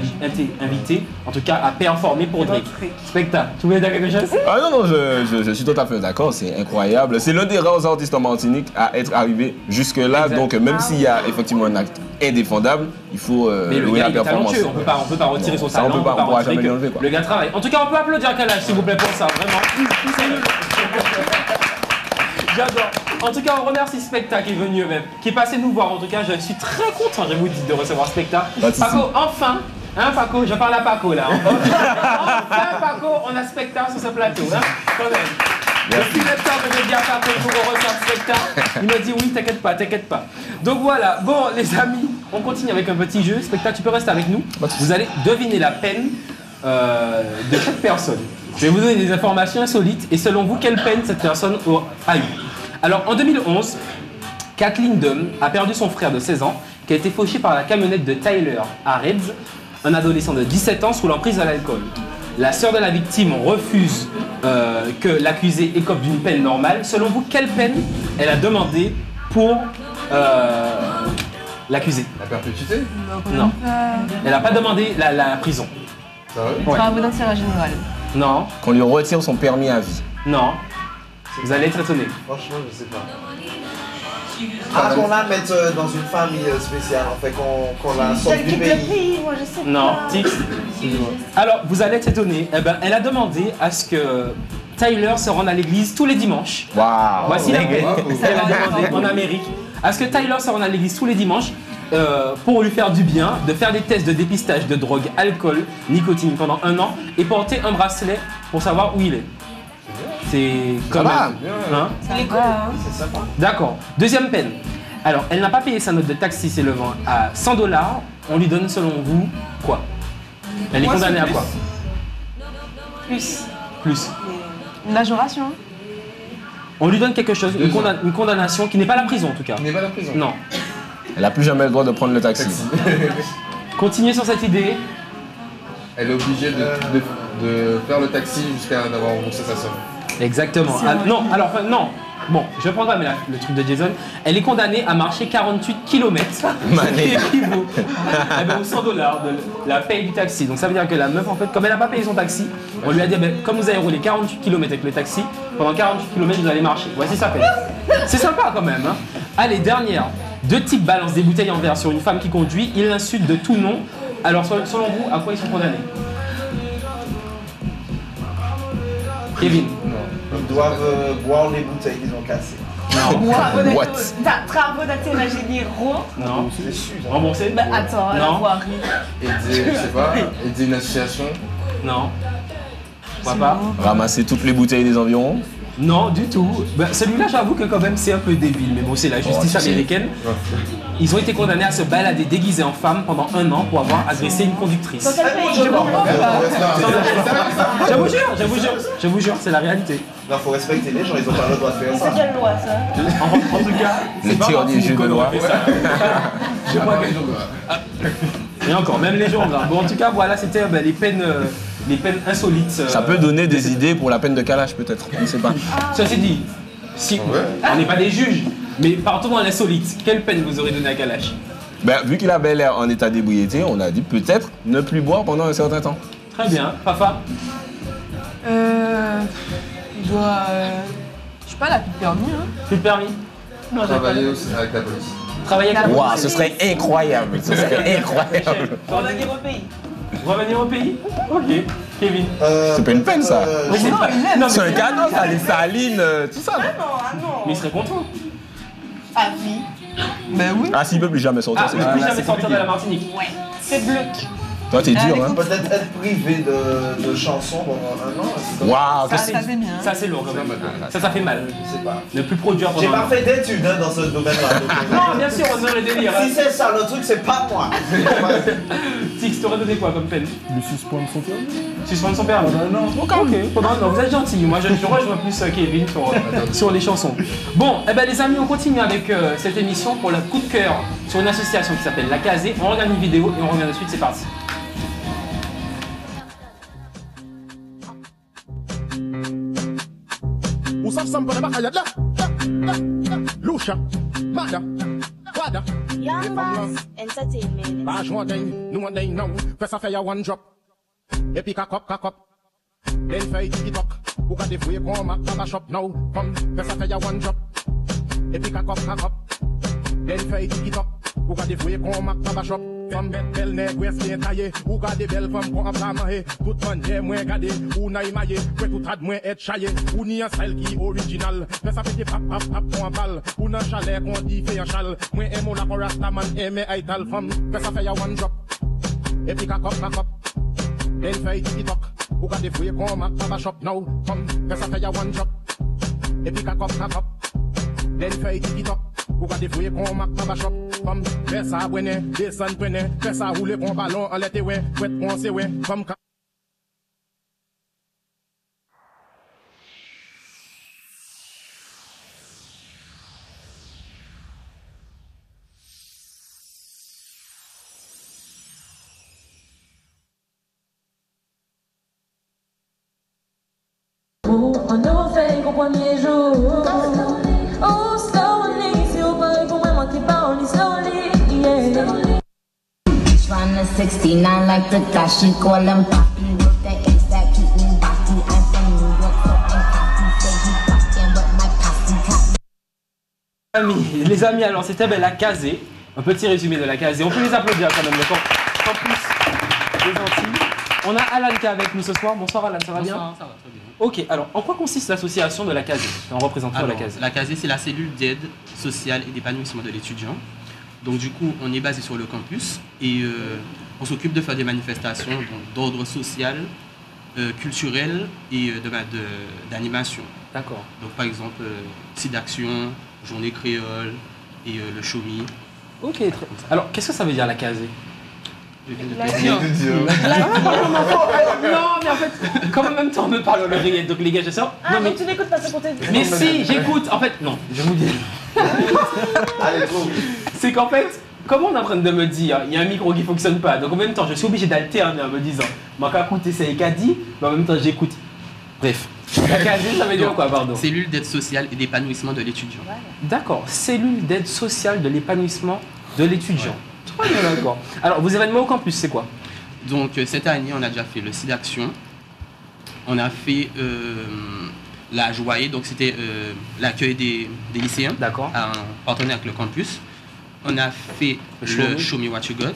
invité, en tout cas, à performer pour Drake. Specta, tu voulais dire quelque chose? Ah non, je suis tout à fait d'accord, c'est incroyable. C'est l'un des rares artistes en Martinique à être arrivé jusque-là. Exact. Donc même s'il y a effectivement un acte indéfendable, il faut louer la performance. On peut pas retirer son talent, on pourra jamais l'enlever. Le gars travaille. En tout cas, on peut applaudir Kalash, s'il vous plaît, pour ça, vraiment. J'adore. En tout cas, on remercie Specta qui est venu, qui est passé nous voir. En tout cas, je suis très content, je vous dis, de recevoir Specta. Paco, enfin, hein, Paco, je parle à Paco là. Enfin, Paco, on a Specta sur ce plateau, hein, quand même. Depuis le temps que je dis à Paco, il faut qu'on reçoive Specta. Il m'a dit oui, t'inquiète pas. Donc voilà, bon, les amis, on continue avec un petit jeu. Specta, tu peux rester avec nous. Vous allez deviner la peine de chaque personne. Je vais vous donner des informations insolites et selon vous, quelle peine cette personne a eu. Alors, en 2011, Kathleen Dunn a perdu son frère de 16 ans qui a été fauché par la camionnette de Tyler à Reds, un adolescent de 17 ans sous l'emprise de l'alcool. La sœur de la victime refuse que l'accusé écope d'une peine normale. Selon vous, quelle peine elle a demandé pour l'accusé? La perpétuité? Non. Elle n'a pas demandé la prison. Travaux d'intérêt général. Non. Qu'on lui retire son permis à vie. Non. Vous allez être étonné. Franchement, je sais pas. Qu'on la mette dans une famille spéciale, en fait, qu'on la sorte du pays. Moi, je sais Non, pas. Tix. Alors, vous allez être étonné. Eh ben, elle a demandé à ce que Tyler se rende à l'église tous les dimanches. Waouh. Voici la peine. Elle a demandé en Amérique à ce que Tyler se rende à l'église tous les dimanches pour lui faire du bien, de faire des tests de dépistage de drogue, alcool, nicotine pendant 1 an et porter un bracelet pour savoir où il est. C'est quand même. Hein? C'est sympa. D'accord. Deuxième peine. Alors, elle n'a pas payé sa note de taxi s'élevant à 100 $. On lui donne selon vous quoi? Elle est Moi, condamnée c'est à quoi? Plus. Plus. Une majoration. On lui donne quelque chose, une condamnation qui n'est pas la prison en tout cas. Qui n'est pas la prison. Non. Elle n'a plus jamais le droit de prendre le taxi. Continuez sur cette idée. Elle est obligée de faire le taxi jusqu'à avoir remboursé sa somme. Exactement. Ah, non, alors enfin, non. Bon, je prends pas mais le truc de Jason. Elle est condamnée à marcher 48 km qui équivaut aux 100 $ de la paye du taxi. Donc ça veut dire que la meuf, en fait, comme elle n'a pas payé son taxi, on lui a dit, comme vous avez roulé 48 km avec le taxi, pendant 48 km vous allez marcher. Voici sa paye. C'est sympa quand même. Hein. Allez, dernière. 2 types balancent des bouteilles en verre sur une femme qui conduit. Ils l'insultent de tout nom. Alors selon vous, à quoi ils sont condamnés? Kevin. Ils doivent boire les bouteilles qu'ils ont cassées. Non. Travaux d'intérêt généraux. Non. Remboursé? Bah attends, la voirie. Aider, je sais pas, aider une association. Non. Pourquoi pas? Ramasser toutes les bouteilles des environs. Non, du tout. Ben, celui-là, j'avoue que quand même, c'est un peu débile. Mais bon, c'est la justice américaine. Ils ont été condamnés à se balader déguisés en femmes pendant 1 an pour avoir agressé une conductrice. Dans quel pays? Je vous jure, c'est la réalité. Non, faut respecter les gens, ils ont pas le droit de faire ça. C'est quelle loi ça? En tout cas, les tyrannies jeux de loi. Je crois que... Et encore, même les gens là. Bon, en tout cas, voilà, c'était les peines insolites. Ça peut donner des idées pour la peine de Kalash peut-être, on ne sait pas. Ceci dit, si on n'est pas des juges, mais partons dans l'insolite. Quelle peine vous aurez donné à Kalash? Ben, vu qu'il avait l'air en état d'ébriété, on a dit peut-être ne plus boire pendant un certain temps. Très bien. Fafa? Il doit... je sais pas, la plus de permis. Hein. Plus de permis? Non, Travailler aussi avec la police. Travailler avec la police. Waouh, ce serait incroyable. Ce serait incroyable. Revenir au pays. Revenir au pays? Ok. Kevin? C'est pas une peine ça. C'est un cadeau ça, les salines, tout ça. Ah non. Mais il serait content. À vie. Ben oui. Ah, s'il peut plus jamais sortir, Ah, c'est plus jamais sortir de la Martinique. Ouais. C'est bleu. Toi, t'es dur, hein. Peut-être être privé de chansons pendant 1 an. Waouh, Ça c'est bien. Ça, c'est lourd quand même. Ça fait mal. Je sais pas. Ne plus produire pendant J'ai un pas an. fait d'études dans ce domaine-là. Non, bien sûr, on aurait délire. Si c'est ça le truc, c'est pas moi. Tix, t'aurais donné quoi comme peine? Le suspendre son permis. Suspendre son permis? Non. Ok, pendant un an. Vous êtes gentil. Moi, je rejoins plus Kevin sur les chansons. Bon, eh ben, les amis, on continue avec cette émission pour le coup de cœur sur une association qui s'appelle La Casée. On regarde une vidéo et on revient de suite. C'est parti. Usaf Sampana Bakayat la Lucia Mada bad. Young Boss Entertainment. Bah, joint day, nous on day now. Fais ça fait ya one drop. Et puis kakop. Then fait TikTok. Ou ka défouiller qu'on m'a pas shop now. Comme, fais ça fait ya one drop. Et puis kakop. Then fait TikTok. Ou ka défouiller qu'on m'a pas shop. Comme belle nègre est taillé. Ou ka des belles femmes qu'on a pas mahé. Tout monde est moins gardé. Ou na imaillé. Que tout ad moins être chaillé. Ou ni un style qui original. Fais ça fait pap pour un balle. Ou nan chalet qu'on dit fait un chal. Moi aime la rastaman aime aital femme. Fais ça fait ya one drop. Et puis kakop. Then fait TikTok. Ou ka défouiller qu'on m'a pas shop now. Comme, fais ça fait ya one drop. Et puis kakop. Then fait TikTok. Ou ka défouiller qu'on m'a pas shop. Comme, fais ça brenne, descend prenne. Fais ça rouler qu'on ballon en l'été ouais. Fouette qu'on sait ouais. Comme On nous fait qu'au premier jour. Oh, slowly, si on peut pour moi, monter pas, on est slowly, yeah. Tryna 69 like Takashi, call him Poppy with the ace that keep me bossy. I'm from New York, so I'm cocky. Say he fucking with my posse. Les amis, alors c'était la Casée. Un petit résumé de la Casée. On peut les applaudir quand même, d'accord. En plus, les Antilles. On a Alanka avec nous ce soir. Bonsoir Alan, ça va bien? Bonsoir, ça va très bien. Ok, alors en quoi consiste l'association de la Casée en représentant la Casée? La Casée, c'est la cellule d'aide sociale et d'épanouissement de l'étudiant. Donc du coup, on est basé sur le campus et on s'occupe de faire des manifestations d'ordre social, culturel et d'animation. D'accord. Donc par exemple, SIDAction, Journée créole et le Show Me. Ok, très bien. Alors qu'est-ce que ça veut dire la Casée? Je viens de La te vie. dire. Non, mais en fait, comme en même temps on me parle le rire, donc les gars, je sors. Ah, Non, mais donc tu n'écoutes pas ce contenu. Mais si, j'écoute. En fait, non, je vous dis. Allez, go. C'est qu'en fait, comme on est en train de me dire, il y a un micro qui ne fonctionne pas, donc en même temps, je suis obligé d'alterner en me disant, moi, quand écouter c'est Ekadi, mais en même temps, j'écoute. Bref. La Casée, ça veut dire quoi, pardon? Cellule d'aide sociale et d'épanouissement de l'étudiant. D'accord, cellule d'aide sociale de l'épanouissement de l'étudiant. Très bien, d'accord. Alors, vos événements au campus, c'est quoi? Donc cette année, on a déjà fait le SIDAction. On a fait la joie, donc c'était l'accueil des lycéens. D'accord. En partenariat avec le campus. On a fait le Show Me What You Got.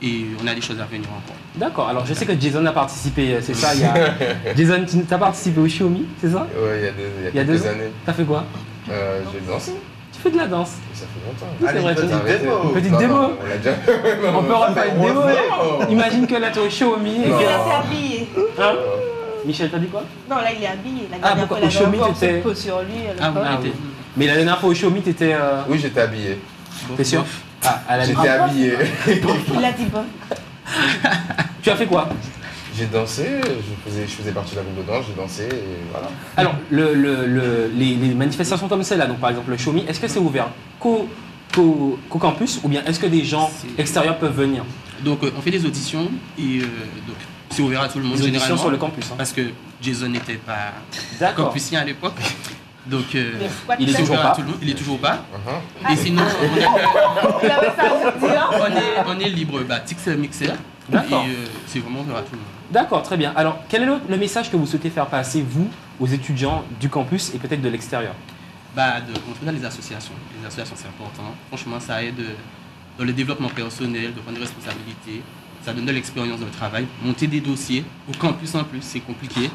Et on a des choses à venir encore. D'accord, alors je sais que Jason a participé, c'est ça, il y a... Jason, tu as participé au Show Me, c'est ça? Ouais, il y a quelques années. T'as fait quoi? J'ai dansé. Tu fais de la danse? Ça fait longtemps. Oui, c'est vrai, petite démo. Une petite démo. On l'a déjà. On peut refaire une démo. Imagine que là, tu es au Show Me. Et puis là, t'es habillé. Hein? Michel, t'as dit quoi? Non, là, il est habillé. La Ah, dernière pourquoi fois, au Show Me, il avait t'étais... un sur lui. Ah, oui. Mais la dernière fois au Show Me, t'étais... Oui, j'étais habillé. T'es sûr? Ah, à la J'étais habillé. Il a dit bon. Tu as fait quoi? J'ai dansé, je faisais partie de la groupe de danse, j'ai dansé et voilà. Alors, les manifestations comme celle-là, donc par exemple le Show Me, est-ce que c'est ouvert qu'au campus ou bien est-ce que des gens extérieurs peuvent venir? Donc on fait des auditions et donc c'est ouvert à tout le monde Des auditions généralement. sur le campus, hein. Parce que Jason n'était pas D'accord. campusien à l'époque. Donc il est toujours ouvert pas. à tout le monde. Il est toujours pas. Et sinon on est libre, Tix Mixer. D'accord. Et c'est vraiment ouvert à tout le monde. D'accord, très bien. Alors, quel est le message que vous souhaitez faire passer, vous, aux étudiants du campus et peut-être de l'extérieur? De rentrer dans les associations. Les associations, c'est important. Franchement, ça aide dans le développement personnel, de prendre des responsabilités. Ça donne de l'expérience dans le travail. Monter des dossiers au campus en plus, c'est compliqué.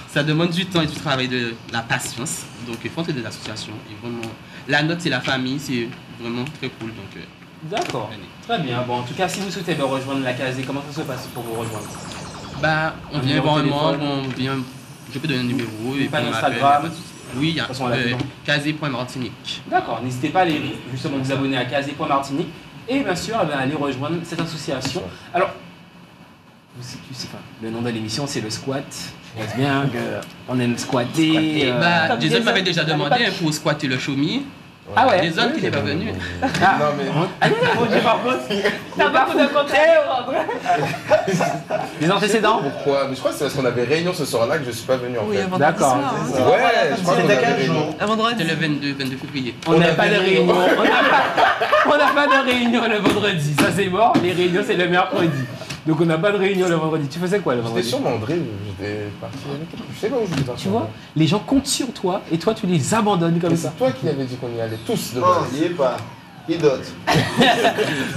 Ça demande du temps et du travail, de la patience. Donc, il faut entrer dans des associations. Et vraiment, la note, c'est la famille, c'est vraiment très cool. Donc, d'accord, très bien. Bon, en tout cas, si vous souhaitez rejoindre la Casée, comment ça se passe pour vous rejoindre? On vient voir un membre, je peux donner un numéro. Et pas puis on d'Instagram? m'appelle. Oui, il y a Casée.Martinique. D'accord, n'hésitez pas à aller justement vous abonner à Casée.Martinique et bien sûr aller rejoindre cette association. Alors, le nom de l'émission c'est le squat. On sait bien qu'on aime squatter. Jason m'avait déjà demandé pour squatter le Show Me. Ah ouais. Des hommes qui n'est pas venu. Ah. Non, mais. Ah non, j'ai pas faute. T'as beaucoup de contrats. Des antécédents? Pourquoi? Mais je crois que c'est parce qu'on avait réunion ce soir-là que je suis pas venu en Oui, fait. un vendredi D'accord. soir, hein. Ouais, je crois qu'on avait réunion. Un vendredi. C'était le 22 février. On n'a pas de réunion. On n'a pas de réunion le vendredi. Ça c'est mort. Les réunions c'est le mercredi. Donc on n'a pas de réunion le vendredi. Tu faisais quoi le J'étais vendredi? sur Mandré, j'étais parti avec elle. Je sais pas où je voulais partir. Tu vois, les gens comptent sur toi et toi tu les abandonnes comme Mais ça. c'est toi qui avais dit qu'on y allait tous de Non, base. il n'y est pas. Il dote.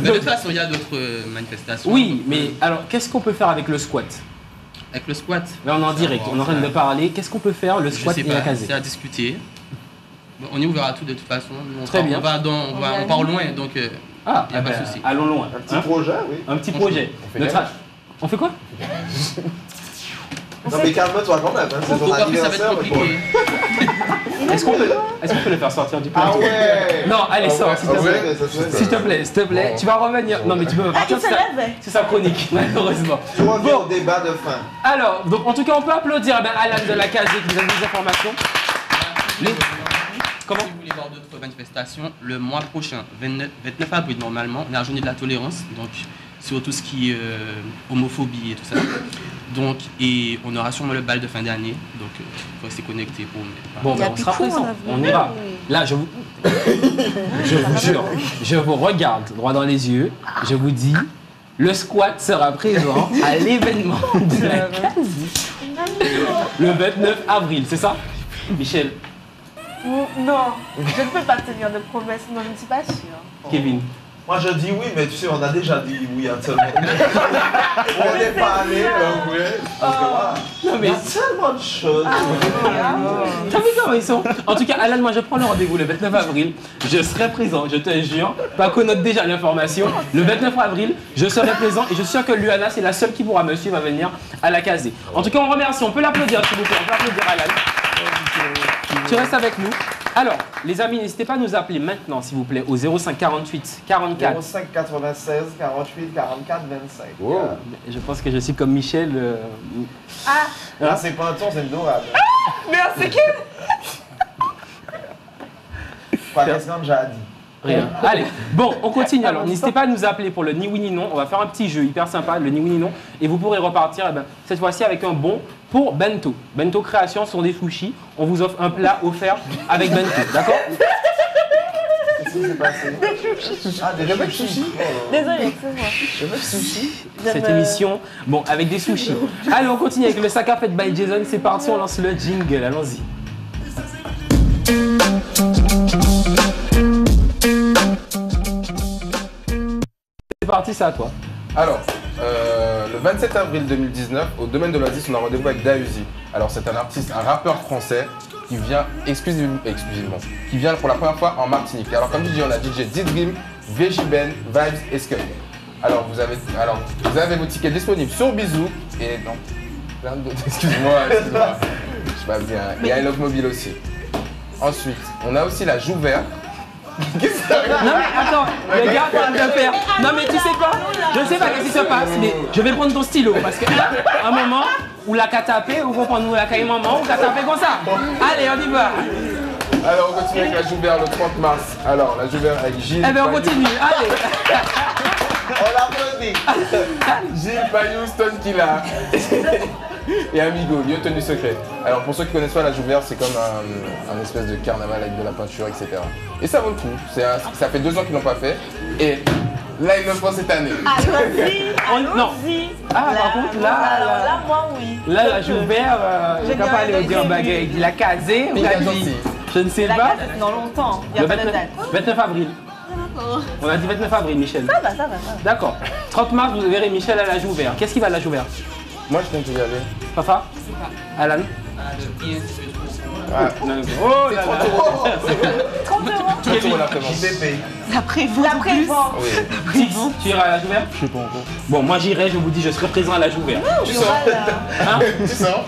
De toute façon, il y a d'autres manifestations. Oui, mais alors qu'est-ce qu'on peut faire avec le squat? Avec le squat. Là on est en direct, on est en train de parler. Qu'est-ce qu'on peut faire le Je squat sais et la pas, casée? c'est à discuter. Bon, on y ouvrira tout de toute façon. Nous, Très bien. On part loin, donc il Ah, n'y a pas de souci. allons loin. Un petit projet, oui. Un petit projet. On fait Notre gaffe. On fait quoi? Non mais calme-toi quand même, hein. C'est ton Pourquoi plus ça va être anniversaire. mais bon. compliqué. Est-ce qu'on peut le faire sortir du plateau? Ah ouais. Non, allez, Ah sors, ouais, s'il te ah plaît. ouais, ça se fait. S'il te plaît, s'il te plaît. Tu vas revenir. Non, mais tu peux pas partir. il se lève. C'est sa chronique, malheureusement. Tu reviens au débat de fin. Alors, donc en tout cas, on peut applaudir Alan de la Casée qui nous donne des informations. Comment? Si vous voulez voir d'autres manifestations, le mois prochain, 29 avril normalement, on a la journée de la tolérance, donc sur tout ce qui est homophobie et tout ça. Donc, et on aura sûrement le bal de fin d'année, donc il faut rester connecté pour... Bon, ben, on sera présent, on ira. Là, je vous jure, je vous regarde droit dans les yeux, je vous dis, le squat sera présent à l'événement de la Casée. Le 29 avril, c'est ça, Michel? Non, je ne peux pas tenir de promesses, non, je ne suis pas sûre. Kevin? Moi je dis oui, mais tu sais, on a déjà dit oui à tout le monde. On n'est pas allé, oui. Donc voilà. Non mais Il y a tellement de choses. t'as vu comment ils sont? En tout cas, Alan, moi je prends le rendez-vous le 29 avril. Je serai présent, je te jure. Paco note déjà l'information. Le 29 avril, je serai présent et je suis sûr que Luana, c'est la seule qui pourra me suivre à venir à la Casée. En tout cas, on remercie. On peut l'applaudir, s'il vous plaît. On peut applaudir Alan. Tu restes avec nous. Alors, les amis, n'hésitez pas à nous appeler maintenant, s'il vous plaît, au 05 48 44. 05 96 48 44 25. Wow. Je pense que je suis comme Michel. Ah, Là, c'est pas un ton, c'est une dorade. merci qui? Quoi, qu'est-ce qu'on a déjà dit? Rien. Allez, bon, on continue alors. N'hésitez pas à nous appeler pour le ni oui ni non. On va faire un petit jeu hyper sympa, le ni oui ni non. Et vous pourrez repartir cette fois-ci avec un bon pour bento. Bento Création sont des sushis. On vous offre un plat offert avec bento, d'accord? Qu'est-ce qui s'est passé? Ah, des sushis. Désolée, excuse-moi. Cette émission, bon, avec des sushis. Allez, on continue avec le sac à fête by Jason. C'est parti, on lance le jingle. Allons-y. C'est parti, c'est à toi. Alors, le 27 avril 2019, au domaine de l'Oasis, on a rendez-vous avec Dahuzi. Alors, c'est un artiste, un rappeur français qui vient exclusivement, qui vient pour la première fois en Martinique. Alors, comme je dis, on a DJ Dream, VJ Ben, Vibes et Skull. Alors, vous avez vos tickets disponibles sur Bisou et non, plein d'autres. Excuse-moi, je sais pas bien. Et I Love Mobile aussi. Ensuite, on a aussi la Jouvert. Qu'est-ce que ça arrive? Non mais attends, le gars est en train de faire. Non mais tu sais quoi? Je sais pas ce qui se passe, mais je vais prendre ton stylo parce que là, un moment où la qu'a tapé, ou comprendre la caille maman, ou qu'a tapé comme ça. Allez, on y va. Alors on continue avec la Jouvert le 30 mars. Alors la Jouvert avec Gilles. Eh ben on continue, allez. On l'applaudit. Gilles Payou, Stone Killa et Amigo, lieu tenue secrète. Alors pour ceux qui connaissent pas la Jouvert, c'est comme un espèce de carnaval avec de la peinture, etc. Et ça vaut le coup. Ça fait 2 ans qu'ils l'ont pas fait. Et là ils le font cette année. Allons-y, Non. allons-y. Ah par contre là, moi oui. là la Jouvert, je ne peux pas aller au dire baguette. Il a casé, on a dit. Je ne sais pas. Dans longtemps, il y Le a pas de 29, date. 29 avril. On a dit 29 avril, Michel. Ça va. D'accord. 30 mars, vous verrez Michel à la Jouvert. Qu'est-ce qui va à la Jouvert? Moi je compte y aller. Fafa? Alan? Ah. Oh là là. 30 €. Kevin, la prévente. La prévente. Oui. Tu iras à la Jouvert? Je sais pas encore. Bon, moi j'irai, je vous dis, je serai présent à la Jouvert. Tu sors. Hein? Tu sors.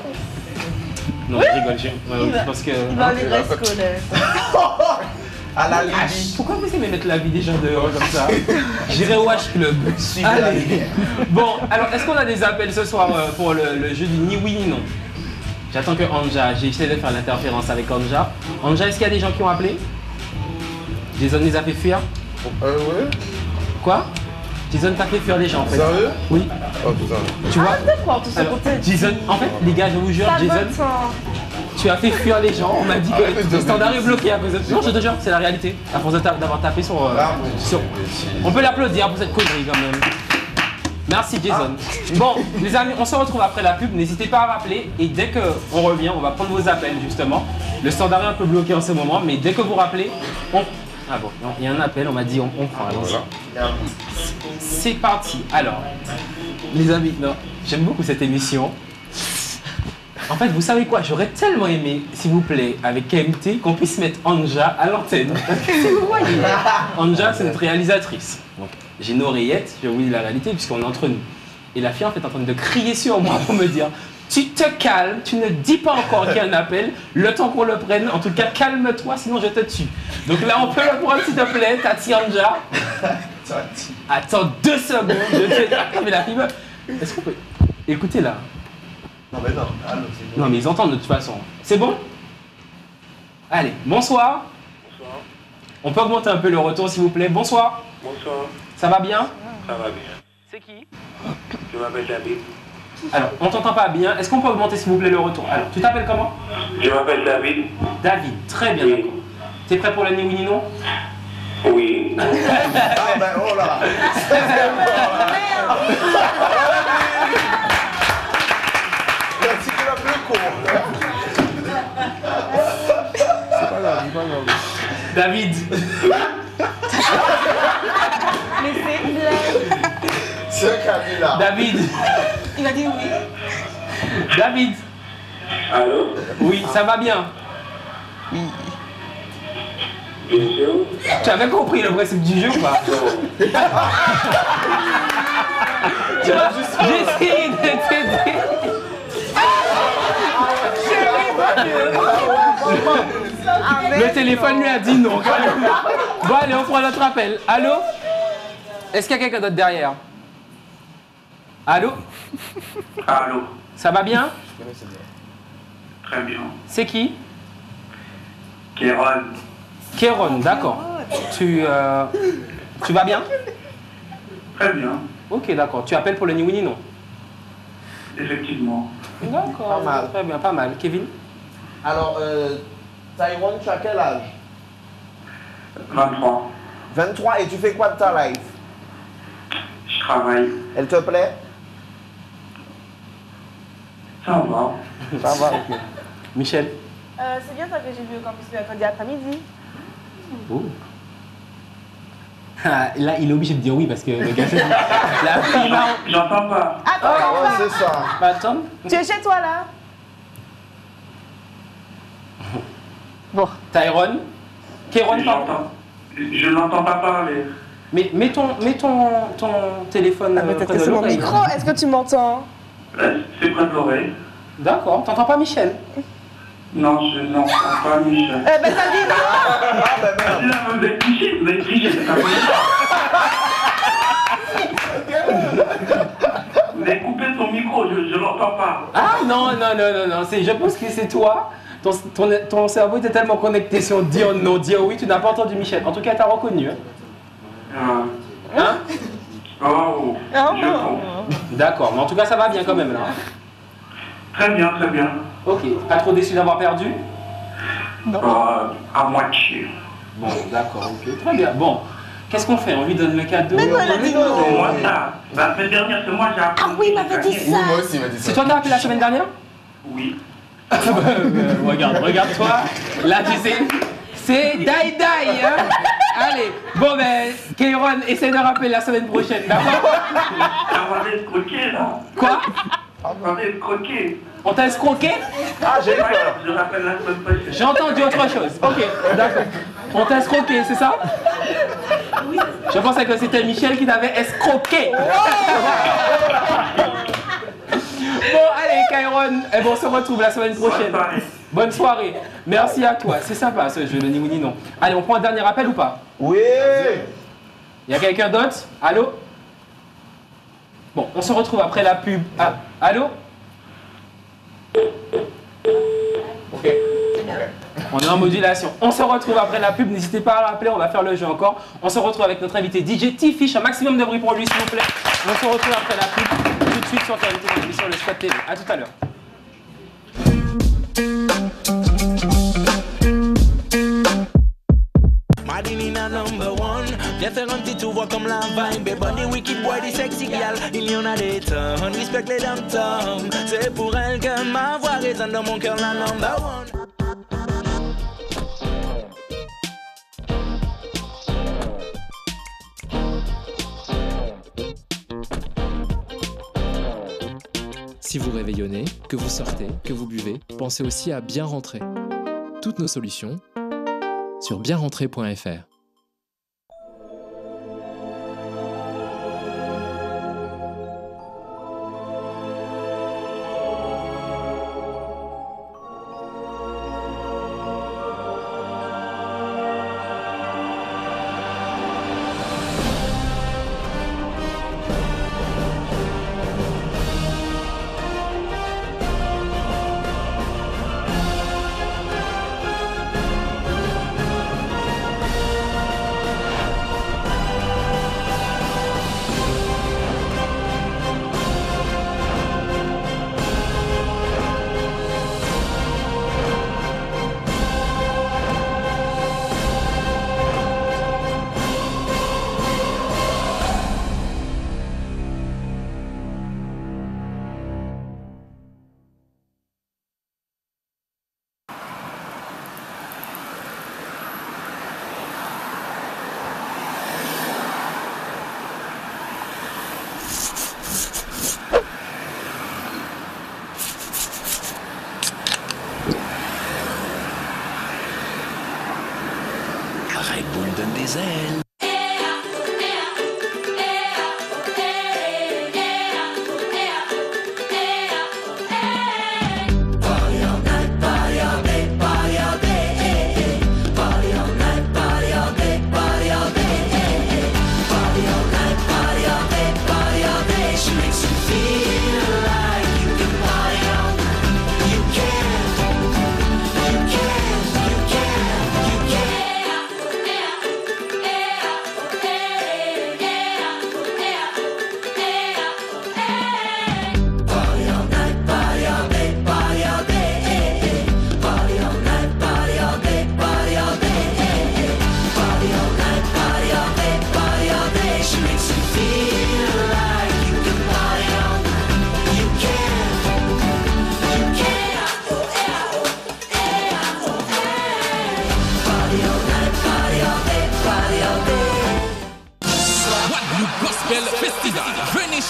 Non, je rigole, je pense que... Il va aller rester scolaire. À la Libye. Pourquoi vous aimez mettre la vie des gens dehors comme ça? J'irai au H-Club. Allez. Bon, alors est-ce qu'on a des appels ce soir pour le jeu du ni oui ni non? J'attends que Anja, j'ai essayé de faire l'interférence avec Anja. Anja, est-ce qu'il y a des gens qui ont appelé? Jason les a fait fuir. Ouais. Quoi? Jason t'a fait fuir les gens en fait. Sérieux? Oui. Oh putain. Tu vois? D'accord, tout ce Alors, côté. Jason, en fait, les gars, je vous jure, Jason, tu as fait fuir les gens. On m'a dit que le standard est bloqué à cause de ça. Non, je te jure, c'est la réalité. À force d'avoir tapé sur. On peut l'applaudir pour cette connerie quand même. Merci Jason. Bon, les amis, on se retrouve après la pub. N'hésitez pas à rappeler. Et dès qu'on revient, on va prendre vos appels justement. Le standard est un peu bloqué en ce moment, mais dès que vous rappelez, on. Ah bon, il y a un appel, on m'a dit on prend. Allons-y. C'est parti. Alors, les amis, j'aime beaucoup cette émission. En fait, vous savez quoi? J'aurais tellement aimé, s'il vous plaît, avec KMT, qu'on puisse mettre Anja à l'antenne. Si vous voyez. Anja, c'est notre réalisatrice. Donc, j'ai une oreillette, je vais vous dire la réalité, puisqu'on est entre nous. Et la fille, en fait, est en train de crier sur moi pour me dire tu te calmes, tu ne dis pas encore qu'il y a un appel, le temps qu'on le prenne. En tout cas, calme-toi, sinon je te tue. Donc là, on peut le prendre, s'il te plaît, Tati Anja. Attends 2 secondes. Mais la fille, est-ce qu'on peut. Écoutez là. Non, mais non. Non, mais ils entendent de toute façon. C'est bon? Allez, bonsoir. Bonsoir. On peut augmenter un peu le retour, s'il vous plaît. Bonsoir. Bonsoir. Ça va bien? Ça va bien. C'est qui? Je m'appelle David. Alors, on t'entend pas bien. Est-ce qu'on peut augmenter, s'il vous plaît, le retour? Alors, tu t'appelles comment? Je m'appelle David. David, très bien, d'accord. T'es prêt pour le ni oui ni non? Oui. Ah ben, oh là. C'est pas grave, c'est pas grave. David. Mais c'est une blague. C'est un cabinet. David. Il a dit oui. David. Allô? Oui, ça va bien? Bien sûr. Tu avais compris le principe du jeu ou pas? Tu vois, j'ai essayé de t'aider. Le téléphone lui a dit non. Bon allez, on prend notre appel. Allô? Est-ce qu'il y a quelqu'un d'autre derrière? Allô? Allô? Ça va bien? Très bien. C'est qui? Kéron. Kéron, d'accord. Tu vas bien? Très bien. Ok, d'accord. Tu appelles pour le ni oui ni non? Effectivement. D'accord. Pas mal. Très bien, pas mal. Kevin? Alors, Tyrone, tu as quel âge? 23. 23, et tu fais quoi de ta life? Je travaille. Elle te plaît? Ça va. Ça va, ok. Michel? C'est bien ça que j'ai vu au campus mercredi après-midi. Oh. Ah, là, il est obligé de dire oui parce que le gars, la fille, j'entends pas. Attends, ouais, c'est ça. Bah, attends. Tu es chez toi là? Bon. Tyrone? Kéron, pardon. Je n'entends pas parler. Mais mets ton téléphone près de C'est mon l'oreille. micro, est-ce que tu m'entends? C'est près de l'oreille. D'accord, t'entends pas Michel? Non, je n'entends pas Michel. Eh ben ça dit non! Vous êtes triché, vous êtes triché, c'est pas possible. Vous avez coupé ton micro, je l'entends pas. Ah non, je pense que c'est toi. Ton cerveau était tellement connecté sur dire non, dire oui, tu n'as pas entendu Michel. En tout cas, t'as reconnu. Hein? Hein? Oh, je comprends. D'accord, mais en tout cas, ça va bien quand même là. Très bien, très bien. Ok, pas trop déçu d'avoir perdu? Non. À moitié. Bon, d'accord, ok. Très bien. Bon, qu'est-ce qu'on fait? On lui donne le cadeau? Mais non, elle a dit non. Moi, ça. La semaine dernière, c'est moi, j'ai appris. Ah oui, il m'avait dit ça. Oui, moi aussi, il m'a dit ça. C'est toi qui as appelé la semaine dernière? Oui. Regarde-toi. Là, tu sais, c'est die, hein? Allez, bon ben, Kéron, essaie de rappeler la semaine prochaine, d'accord? On va escroquer, là. Quoi? On va escroquer. On t'a escroqué? Ah, j'ai eu peur. Je rappelle la semaine prochaine. J'ai entendu autre chose. Ok, d'accord. On t'a escroqué, c'est ça? Oui. Je pensais que c'était Michel qui t'avait escroqué. Bon, allez, Kéron, on se retrouve la semaine prochaine. Bonne soirée. Merci à toi. C'est sympa ce jeu, le ni oui ni non. Allez, on prend un dernier appel ou pas? Oui. Il y a quelqu'un d'autre? Allô? Bon, on se retrouve après la pub. Ah, allô? Ok. On est en modulation. On se retrouve après la pub. N'hésitez pas à rappeler, on va faire le jeu encore. On se retrouve avec notre invité DJ T-Fish. Un maximum de bruit pour lui, s'il vous plaît. On se retrouve après la pub. Tout de suite sur notre invité dans l'émission Le Squad TV. A tout à l'heure. Madinina number one, différentes tu vois comme la vibe. Bunny wicked boy, des sexy gal, il y en a des tonnes. Respect les dom-toms, c'est pour elle que ma voix résonne dans mon cœur, la number one. Si vous réveillonnez, que vous sortez, que vous buvez, pensez aussi à bien rentrer. Toutes nos solutions sur bienrentrer.fr. Red Bull donne des ailes.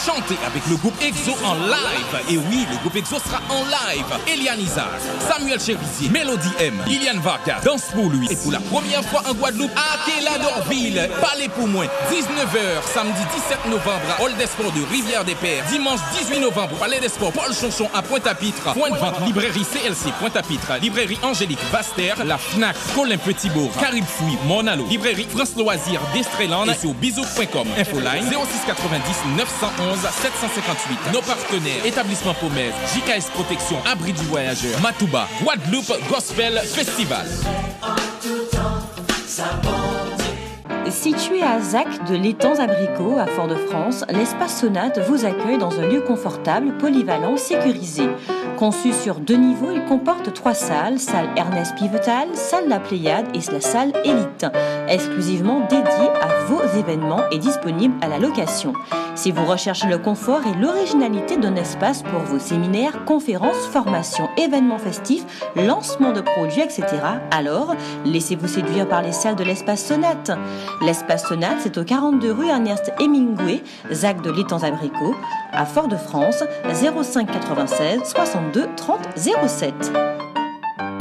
Chanter avec le groupe EXO en live. Et oui, le groupe EXO sera en live. Eliane Isaac, Samuel Cherizier, Mélodie M, Liliane Vargas, Danse pour lui. Et pour la première fois en Guadeloupe, à Kéladorville, Palais pour moins, 19h, samedi 17 novembre à Hall des Sports de Rivière-des-Pères. Dimanche 18 novembre, Palais des Sports, Paul Chonchon à Pointe-à-Pitre. Point de vente, librairie CLC Pointe-à-Pitre, librairie Angélique Baster, la FNAC, Colin Petitbourg, Carib Fouille, Monalo, librairie France Loisirs d'Estreland et sur bisou.com. Infoline 0690 911 758. Nos partenaires, établissement Pomez, JKS Protection, Abri du Voyageur, Matouba, Guadeloupe Gospel Festival. Situé à Zac de l'Étang-Abricot, à Fort-de-France, l'espace Sonate vous accueille dans un lieu confortable, polyvalent, sécurisé. Conçu sur 2 niveaux, il comporte 3 salles, salle Ernest Pivetal, salle La Pléiade et la salle Élite, exclusivement dédiée à vos événements et disponible à la location. Si vous recherchez le confort et l'originalité d'un espace pour vos séminaires, conférences, formations, événements festifs, lancement de produits, etc., alors laissez-vous séduire par les salles de l'espace Sonate. L'espace Sonate, c'est au 42 rue Ernest Hemingway, Zac de l'Étang-Abricot, à Fort-de-France, 05 96 62 30 07.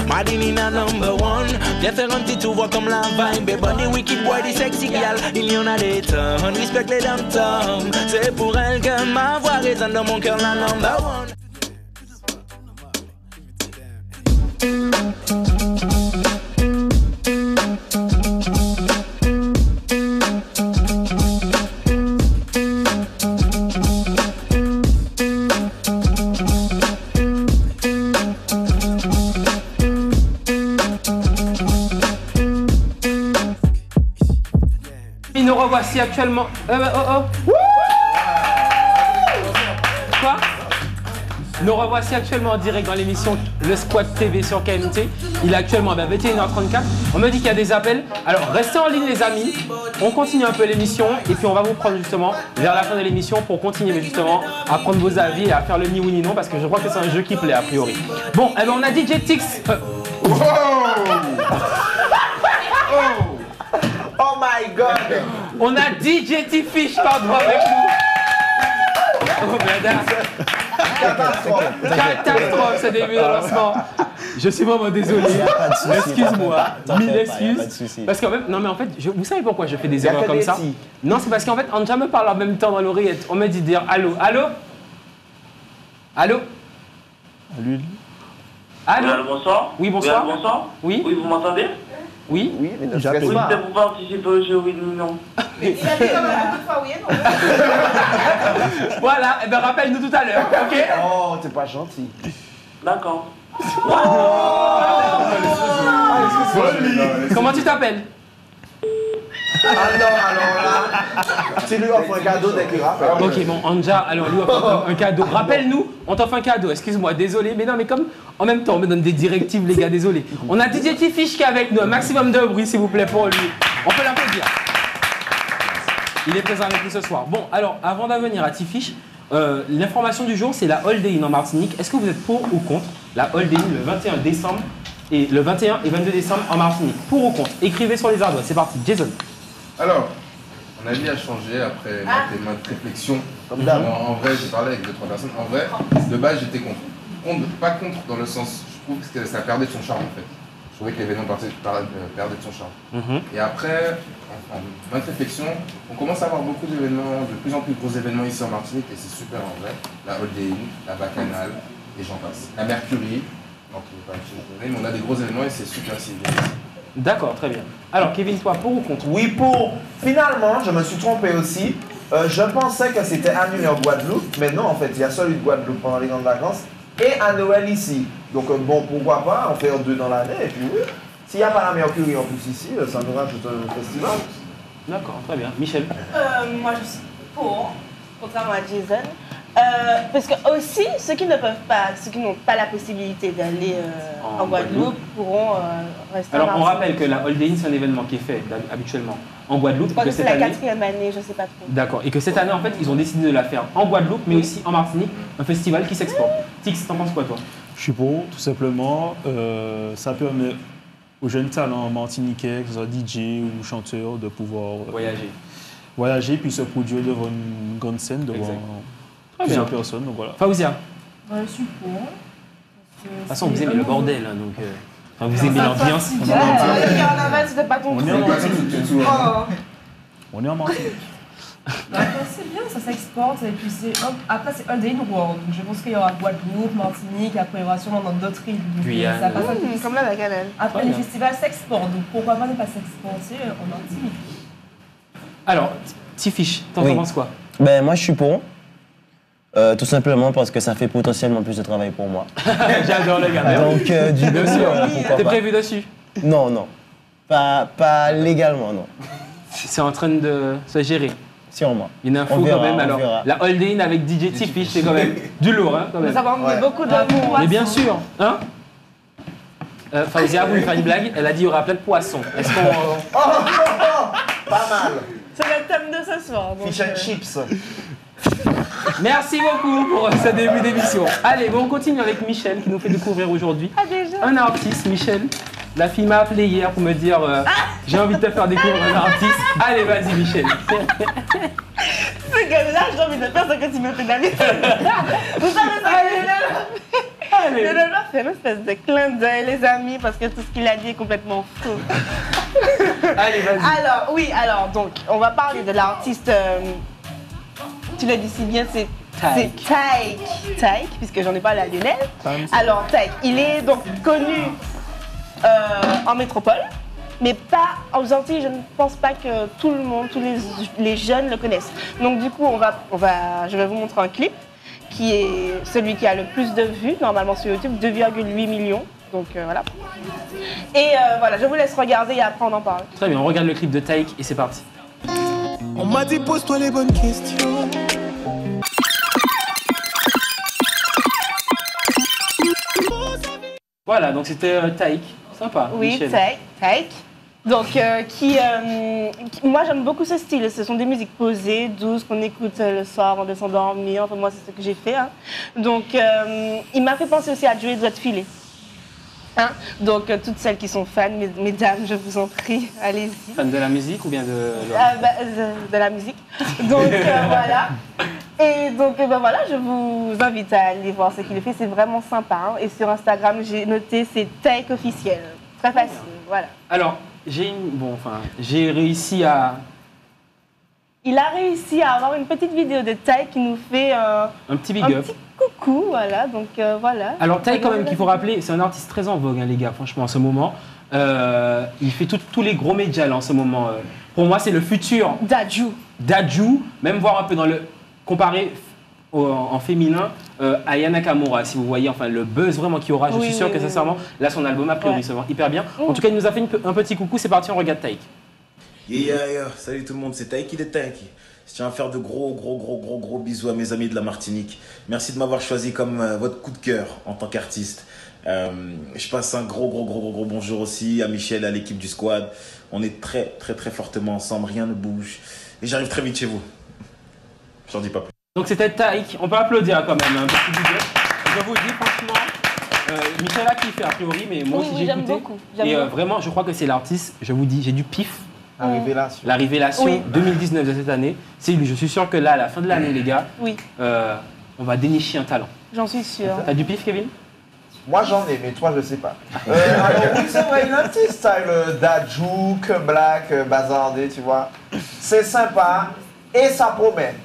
Madinina number one, différentes tu vois comme la vibe. Bunny wicked boy, des sexy gal, il y en a des tonnes. Respect les dom-toms, c'est pour elle que ma voix résonne dans mon cœur, la number one. revoici actuellement. Quoi? Nous revoici actuellement en direct dans l'émission Le Squat TV sur KMT. Il est actuellement à 21h34. On me dit qu'il y a des appels. Alors restez en ligne les amis. On continue un peu l'émission et puis on va vous prendre justement vers la fin de l'émission pour continuer justement à prendre vos avis et à faire le ni oui ni non parce que je crois que c'est un jeu qui plaît a priori. Bon, eh ben on a DJ Tix. Oh my god! On a DJ T-Fish pardon avec nous. Oh madame. Catastrophe ce début de lancement. Je suis vraiment désolé. Excuse-moi. Mille excuses. Parce qu'en fait, non mais en fait, vous savez pourquoi je fais des erreurs comme ça? Non, c'est parce qu'en fait, Anja me parle en même temps dans l'oreillette. On me dit dire allô, allô? Allô? Allô? Bonsoir. Oui, bonsoir. Bonsoir. Oui. Oui, vous m'entendez? Oui. Oui, mais ne Oui, stresse pas. c'était pour participer au jeu, oui ou non. Il a dit quand même beaucoup de fois oui et non. Voilà, et ben rappelle-nous tout à l'heure, ok? Oh, t'es pas gentil. D'accord. Comment tu t'appelles? Ah non, alors là, tu lui offres un cadeau dès qu'il rappelle. Ok, bon, Anja, alors lui offre un cadeau. Rappelle-nous, on t'offre un cadeau. Excuse-moi, désolé, mais non, mais comme en même temps, on me donne des directives, les gars, désolé. On a DJ T-Fish qui est avec nous. Un maximum de bruit, s'il vous plaît, pour lui. On peut l'applaudir. Il est présent avec nous ce soir. Bon, alors, avant d'en venir à T-Fish, l'information du jour, c'est la All Day In en Martinique. Est-ce que vous êtes pour ou contre la All Day In le 21 décembre et le 21 et 22 décembre en Martinique? Pour ou contre? Écrivez sur les ardoises. C'est parti, Jason. Alors, mon avis a changé après maintes réflexions. Comme d'hab. En vrai, j'ai parlé avec 2-3 personnes. En vrai, de base, j'étais contre. Pas contre dans le sens, je trouve que ça perdait de son charme en fait. Je trouvais que l'événement perdait de son charme. Et après, en maintes réflexions, on commence à avoir beaucoup d'événements, de plus en plus gros événements ici en Martinique et c'est super en vrai. La All Day In, la Bacchanal, et j'en passe. La Mercury, donc pas mais on a des gros événements et c'est super ici. D'accord, très bien. Alors, Kevin, toi, pour ou contre? Oui, pour. Finalement, je me suis trompé aussi. Je pensais que c'était annulé en Guadeloupe, mais non, en fait, il y a celui de Guadeloupe pendant les grandes vacances et à Noël ici. Donc, bon, pourquoi pas, on fait 2 dans l'année, et puis oui. S'il n'y a pas la Mercury en plus ici, ça nous rajoute un festival. D'accord, très bien. Michel? Moi, je suis pour, contrairement à Jason. Parce que aussi, ceux qui n'ont pas la possibilité d'aller en Guadeloupe pourront rester Alors, en on Martinique. rappelle que la All Day In, c'est un événement qui est fait habituellement en Guadeloupe. Je crois et que c'est cette la année... 4e année, je ne sais pas trop. D'accord. Et que cette année, en fait, ils ont décidé de la faire en Guadeloupe, mais aussi en Martinique, un festival qui s'exporte. Tix, t'en penses quoi, toi? Je suis pour, tout simplement. Ça permet aux jeunes talents martiniquais, que ce soit DJ ou chanteur, de pouvoir voyager puis se produire devant une grande scène, devant plusieurs personnes. Donc voilà. Faouzia? Je suis pour. De toute façon, vous aimez le bordel, hein, donc vous aimez l'ambiance. Carnaval, c'était pas ton truc. On est en Martinique. C'est bien, ça s'exporte et puis après c'est All Day In World. Donc je pense qu'il y aura Guadeloupe, Martinique, après il y aura sûrement dans d'autres îles. Guyane. Ça passe Comme la Bacchanal. Après les festivals s'exportent, donc pourquoi pas ne pas s'exporter en Martinique? Alors, T-Fish, t'en penses quoi? Ben moi je suis pour. Tout simplement parce que ça fait potentiellement plus de travail pour moi. J'adore les gars. Donc du coup, bien sûr. pourquoi T'es pas. prévu dessus? Non, non. Pas légalement, non. C'est en train de se gérer. Sûrement. Une info On verra, quand même. on Alors, verra. la All Day In avec DJ T-Fish, c'est quand même du lourd, hein, quand même. Ça va emmener beaucoup d'amour. Mais bien sûr, hein? Faouzia a voulu faire une blague, elle a dit il y aura plein de poissons. Est-ce qu'on. Pas mal. C'est le thème de ce soir. donc, Fish and chips. Merci beaucoup pour ce début d'émission. Allez, bon, on continue avec Michel qui nous fait découvrir aujourd'hui un artiste. Michel, la fille m'a appelé hier pour me dire j'ai envie de te faire découvrir un artiste. Allez, vas-y, Michel. C'est que là, j'ai envie de faire ce que tu me fais d'habitude. Vous savez ça, je vais leur faire une espèce de clin d'œil, les amis, parce que tout ce qu'il a dit est complètement faux. Allez, vas-y. Alors, donc, on va parler de l'artiste. Tu l'as dit si bien, c'est Taïk, puisque j'en ai parlé à Lionel. Alors, Taïk, il est donc connu en métropole, mais pas aux Antilles. Je ne pense pas que tout le monde, tous les jeunes le connaissent. Donc, du coup, je vais vous montrer un clip qui est celui qui a le plus de vues, normalement sur YouTube, 2,8 millions. Donc, voilà. Et voilà, je vous laisse regarder et après on en parle. Très bien, on regarde le clip de Taïk et c'est parti. On m'a dit pose-toi les bonnes questions. Voilà, donc c'était Taïk. Sympa. Oui, Michel. Taïk. Donc, moi j'aime beaucoup ce style. Ce sont des musiques posées, douces, qu'on écoute le soir avant de s'endormir. Enfin, moi, c'est ce que j'ai fait. Hein. Donc, il m'a fait penser aussi à Joey Doit Filer. Hein? Donc, toutes celles qui sont fans, mesdames, je vous en prie, allez-y. Fan de la musique ou bien de de la musique. Donc, voilà. Et donc, voilà, je vous invite à aller voir ce qu'il fait. C'est vraiment sympa. Hein. Et sur Instagram, j'ai noté, c'est Taïk officiel. Très facile, voilà. Alors, j'ai réussi à... Il a réussi à avoir une petite vidéo de Taïk qui nous fait un petit big up. Un petit coucou, voilà. Donc, voilà. Alors, Taïk, quand même, qu'il faut rappeler, c'est un artiste très en vogue, hein, les gars, franchement, en ce moment. Il fait tous les gros médias, là, en ce moment. Pour moi, c'est le futur. Dadju, même voir un peu dans le... Comparé en féminin à Aya Nakamura, si vous voyez enfin le buzz vraiment qu'il y aura, je suis sûr que sincèrement, là son album a priori se vend hyper bien. En tout cas, il nous a fait un petit coucou, c'est parti, on regarde Taïk. Salut tout le monde, c'est Taïk de Taïk. Je tiens à faire de gros bisous à mes amis de la Martinique. Merci de m'avoir choisi comme votre coup de cœur en tant qu'artiste. Je passe un gros bonjour aussi à Michel, à l'équipe du squad. On est très fortement ensemble, rien ne bouge. Et j'arrive très vite chez vous. J'en dis pas plus. Donc c'était Taïk, on peut applaudir quand même un petit budget. Je vous dis franchement, Michel a kiffé a priori, mais moi aussi j'ai écouté. Beaucoup. Et vraiment, je crois que c'est l'artiste, je vous dis, j'ai du pif. La révélation 2019 de cette année, c'est lui. Je suis sûr que là, à la fin de l'année, les gars, on va dénicher un talent. J'en suis sûr. T'as du pif, Kevin? Moi j'en ai, mais toi je sais pas. Alors oui, c'est vrai, il a un petit style Dadju, Black, Bazardé, tu vois. C'est sympa et ça promet.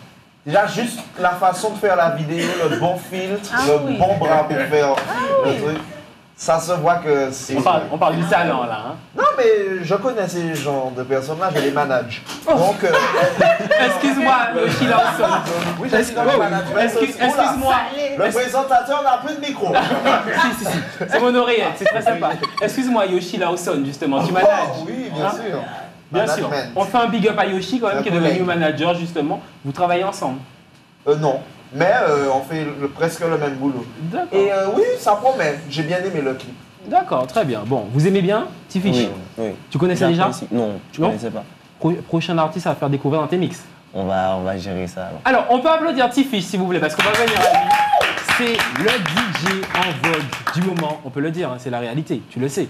Déjà, juste la façon de faire la vidéo, le bon filtre, bon bras pour faire le truc, ça se voit que c'est... On parle du talent, là. Hein. Non, mais je connais ces genres de personnages, je les manage. Donc... Excuse-moi, Yoshi Lawson. Oui, excuse-moi. Le présentateur n'a plus de micro. si. C'est mon oreillette, c'est très sympa. Excuse-moi, Yoshi Lawson, justement, tu manages. Oui, bien sûr. Bien sûr. On fait un big up à Yoshi quand même, qui est devenu manager justement. Vous travaillez ensemble? Non, mais on fait presque le même boulot. Et oui, ça promet. J'ai bien aimé le clip. D'accord, très bien. Bon, vous aimez bien T-Fish? Oui. Tu connaissais déjà? Non, je ne connaissais pas. Prochain artiste à faire découvrir dans tes mix. On va gérer ça. Alors, on peut applaudir T-Fish si vous voulez, parce qu'on va venir à lui. C'est le DJ en vogue du moment. On peut le dire, hein, c'est la réalité, tu le sais.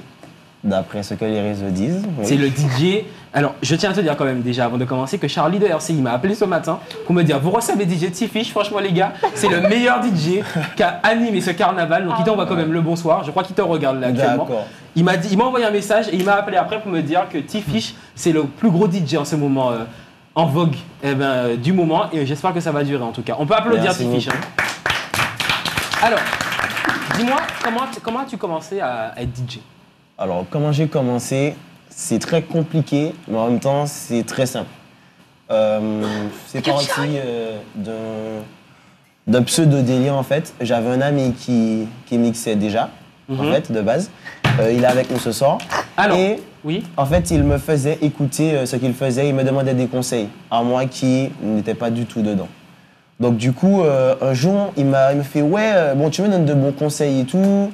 D'après ce que les réseaux disent. Oui. C'est le DJ. Alors, je tiens à te dire quand même déjà, avant de commencer, que Charlie de RCI m'a appelé ce matin pour me dire, vous recevez DJ T-Fish, franchement les gars, c'est le meilleur DJ qui a animé ce carnaval. Donc il t'envoie quand même le bonsoir. Je crois qu'il te regarde là actuellement. Il m'a envoyé un message et il m'a appelé après pour me dire que T-Fish, c'est le plus gros DJ en ce moment en vogue du moment. Et j'espère que ça va durer en tout cas. On peut applaudir T-Fish. Hein. Alors, dis-moi, comment as-tu commencé à être DJ? Alors, comment j'ai commencé, c'est très compliqué, mais en même temps, c'est très simple. C'est parti d'un pseudo-délire, en fait. J'avais un ami qui mixait déjà, en fait, de base. Il est avec nous ce soir. Alors, et, en fait, il me faisait écouter ce qu'il faisait. Il me demandait des conseils, à moi qui n'étais pas du tout dedans. Donc, du coup, un jour, il me fait « Ouais, bon, tu me donnes de bons conseils et tout. »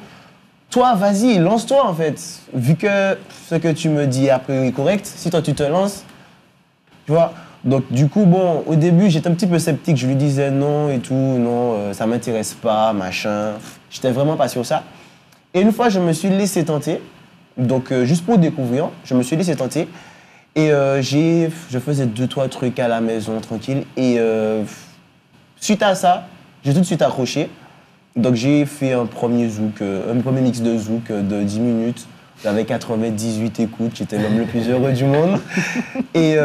Toi, vas-y, lance-toi en fait. Vu que ce que tu me dis est a priori correct, si toi tu te lances, tu vois. Donc du coup, bon, au début, j'étais un petit peu sceptique. Je lui disais non et tout, non, ça m'intéresse pas, machin. J'étais vraiment pas sur ça. Et une fois, je me suis laissé tenter. Donc juste pour découvrir, je me suis laissé tenter. Et je faisais 2-3 trucs à la maison, tranquille. Et suite à ça, j'ai tout de suite accroché. Donc j'ai fait un premier mix de zouk de 10 minutes. J'avais 98 écoutes, j'étais l'homme le plus heureux du monde. Et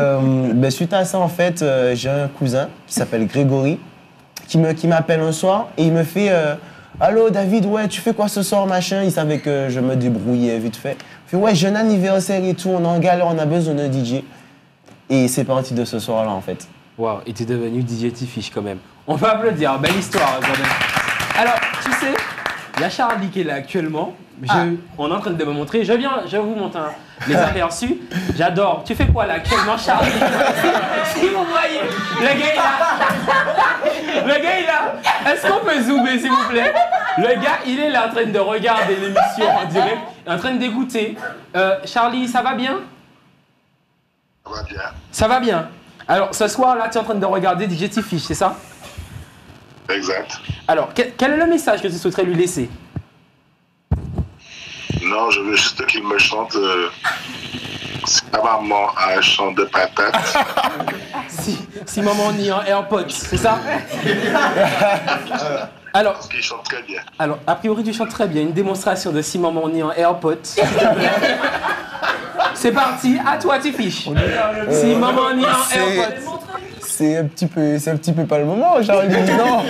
suite à ça, en fait, j'ai un cousin qui s'appelle Grégory qui m'appelle un soir et il me fait « Allô David, ouais, tu fais quoi ce soir, machin ?» Il savait que je me débrouillais vite fait. Il fait « Ouais, j'ai un anniversaire et tout, on est en galère, on a besoin d'un DJ. » Et c'est parti de ce soir-là, en fait. Waouh, et t'es devenu DJ T-Fish quand même. On va applaudir, belle histoire, quand même. Alors, tu sais, il y a Charlie qui est là actuellement. On est en train de me montrer. Je vais vous montrer les aperçus. J'adore. Tu fais quoi là actuellement, Charlie? Si vous voyez, le gars est là. Le gars est là. Est-ce qu'on peut zoomer, s'il vous plaît? Le gars, il est là en train de regarder l'émission en direct, en train d'écouter. Charlie, ça va bien? Ça va bien. Ça va bien. Alors, ce soir, là, tu es en train de regarder DJ T-Fish, c'est ça? Exact. Alors, quel est le message que tu souhaiterais lui laisser? Non, je veux juste qu'il me chante si ta maman a un chant de patate. si maman nie en AirPods, c'est ça? Alors, parce qu'il chante très bien. Alors, a priori, tu chantes très bien. Une démonstration de si maman nie en AirPods. C'est parti, à toi, T-Fish. Si maman nie en AirPods. C'est un petit peu pas le moment, Charlie. Non.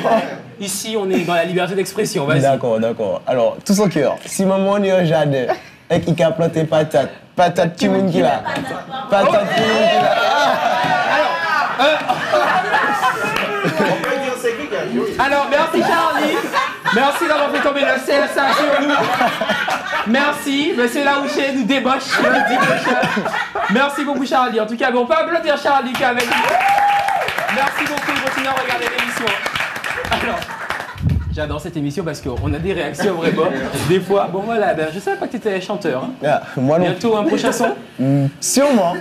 Ici, on est dans la liberté d'expression, vas-y. D'accord. Alors, tout son cœur. Si maman est un jardin, et qu'il a planté patate, patate tout le monde qui l'a. Patate tout le monde qui l'a. Alors, merci Charlie. Merci d'avoir fait tomber le CSA sur nous. Merci, monsieur Laouché nous débauche le dimanche. Merci beaucoup Charlie. En tout cas, on peut applaudir Charlie qui est avec nous. Merci beaucoup, continuez à regarder l'émission. Alors, j'adore cette émission parce qu'on a des réactions vraiment. Des fois, bon voilà, je savais pas que tu étais chanteur. Hein. Moi non. Bientôt un prochain son? Sûrement.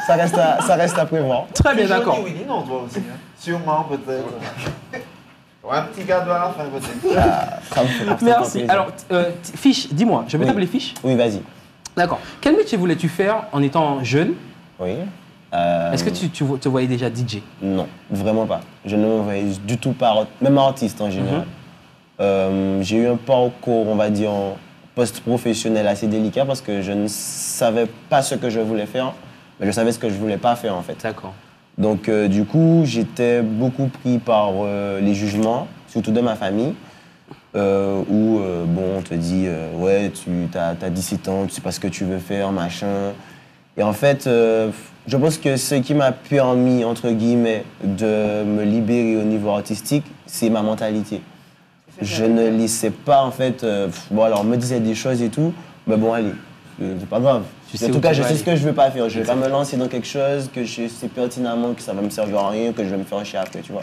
Ça reste à prévoir. Très bien, d'accord. Oui, non, toi aussi. Hein. Sûrement, peut-être. Ouais, un petit cadeau à la fin, peut-être. Ça me fait Merci. Alors, Fish, dis-moi, je vais t'appeler Fish? Oui, vas-y. D'accord. Quel métier voulais-tu faire en étant jeune? Oui. Est-ce que tu te voyais déjà DJ? Non, vraiment pas. Je ne me voyais du tout pas, même artiste en général. J'ai eu un parcours, on va dire, post-professionnel assez délicat parce que je ne savais pas ce que je voulais faire, mais je savais ce que je voulais pas faire en fait. D'accord. Donc du coup, j'étais beaucoup pris par les jugements, surtout de ma famille, où bon, on te dit ouais, tu as 17 ans, tu sais pas ce que tu veux faire, machin. Et en fait, je pense que ce qui m'a permis, entre guillemets, de me libérer au niveau artistique, c'est ma mentalité. Je ne laissais pas, en fait, bon alors, on me disait des choses et tout, mais bon, allez, c'est pas grave. En tout cas, je sais ce que je veux pas faire. Je vais pas me lancer dans quelque chose que je sais pertinemment que ça va me servir à rien, que je vais me faire chier après, tu vois.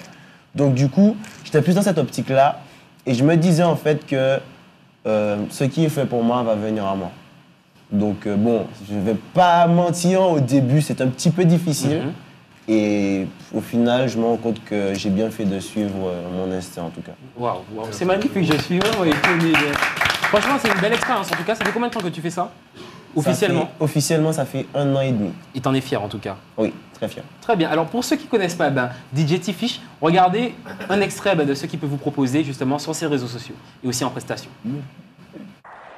Donc du coup, j'étais plus dans cette optique-là, et je me disais en fait que ce qui est fait pour moi va venir à moi. Donc bon, je vais pas mentir, au début c'est un petit peu difficile. Et au final, je me rends compte que j'ai bien fait de suivre mon instinct en tout cas. Waouh, c'est magnifique, je suis vraiment étonné. Franchement, c'est une belle expérience en tout cas. Ça fait combien de temps que tu fais ça? Officiellement? Officiellement, ça fait 1 an et demi. Et t'en es fier en tout cas? Oui, très fier. Très bien. Alors pour ceux qui ne connaissent pas DJ T-Fish, regardez un extrait de ce qu'il peut vous proposer justement sur ses réseaux sociaux et aussi en prestation.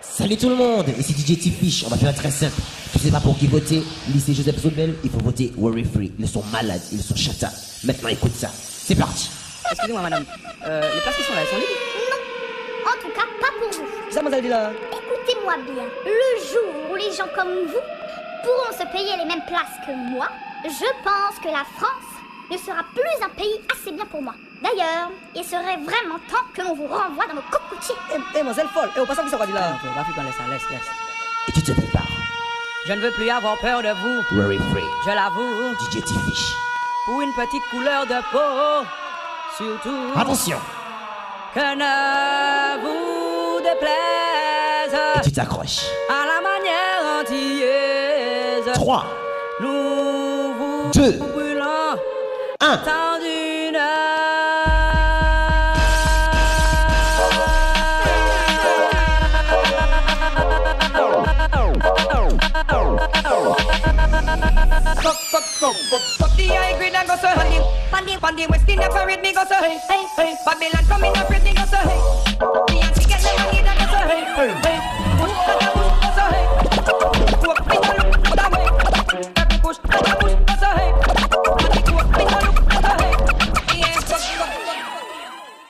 Salut tout le monde, ici DJ T-Fish, on va faire très simple. Tu sais pas pour qui voter, lycée Joseph Zobel, il faut voter Worry Free. Ils sont malades, ils sont chata. Maintenant écoute ça, c'est parti. Excusez-moi madame, les places qui sont là, elles sont libres? Non, en tout cas pas pour vous. Ça, mademoiselle dit là. Écoutez-moi bien, le jour où les gens comme vous pourront se payer les mêmes places que moi, je pense que la France ne sera plus un pays assez bien pour moi. D'ailleurs, il serait vraiment temps que l'on vous renvoie dans vos cocoutiers. Mademoiselle folle, et au passant qui s'en va dire là. Laisse. Et tu te prépares. Je ne veux plus avoir peur de vous. Worry Free. Je l'avoue. DJ T-Fish. Pour une petite couleur de peau, surtout. Attention. Que ne vous déplaise. Et tu t'accroches. À la manière antillaise. 3. Nous vous 2. brûlons. 1. Tant d'une Fuck the high grade and go so honey. Pan the West Indian parade me go so hey. Babylon come in afraid me go so hey. The anti get them money that go so hey. Push go so hey. Walk me no look other way. Push go so hey. Walk me no look other way.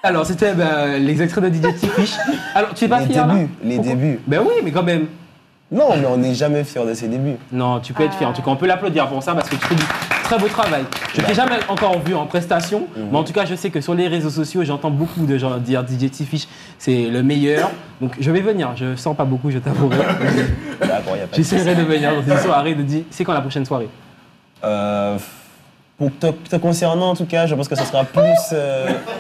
Alors c'était les extraits de DJ T-Fish. Alors tu es pas fier? Les débuts. Ben oui, mais quand même. Non, mais on n'est jamais fier de ses débuts. Non, tu peux être fier. En tout cas, on peut l'applaudir pour ça parce que tu fais très beau travail. Je ne t'ai jamais encore vu en prestation, mais en tout cas, je sais que sur les réseaux sociaux, j'entends beaucoup de gens dire DJ Tifish, c'est le meilleur. Donc, je vais venir. Je sens pas beaucoup, je t'avouerai. J'essaierai de venir dans une soirée de DJ. C'est quand la prochaine soirée? Pour te concernant, en tout cas, je pense que ce sera plus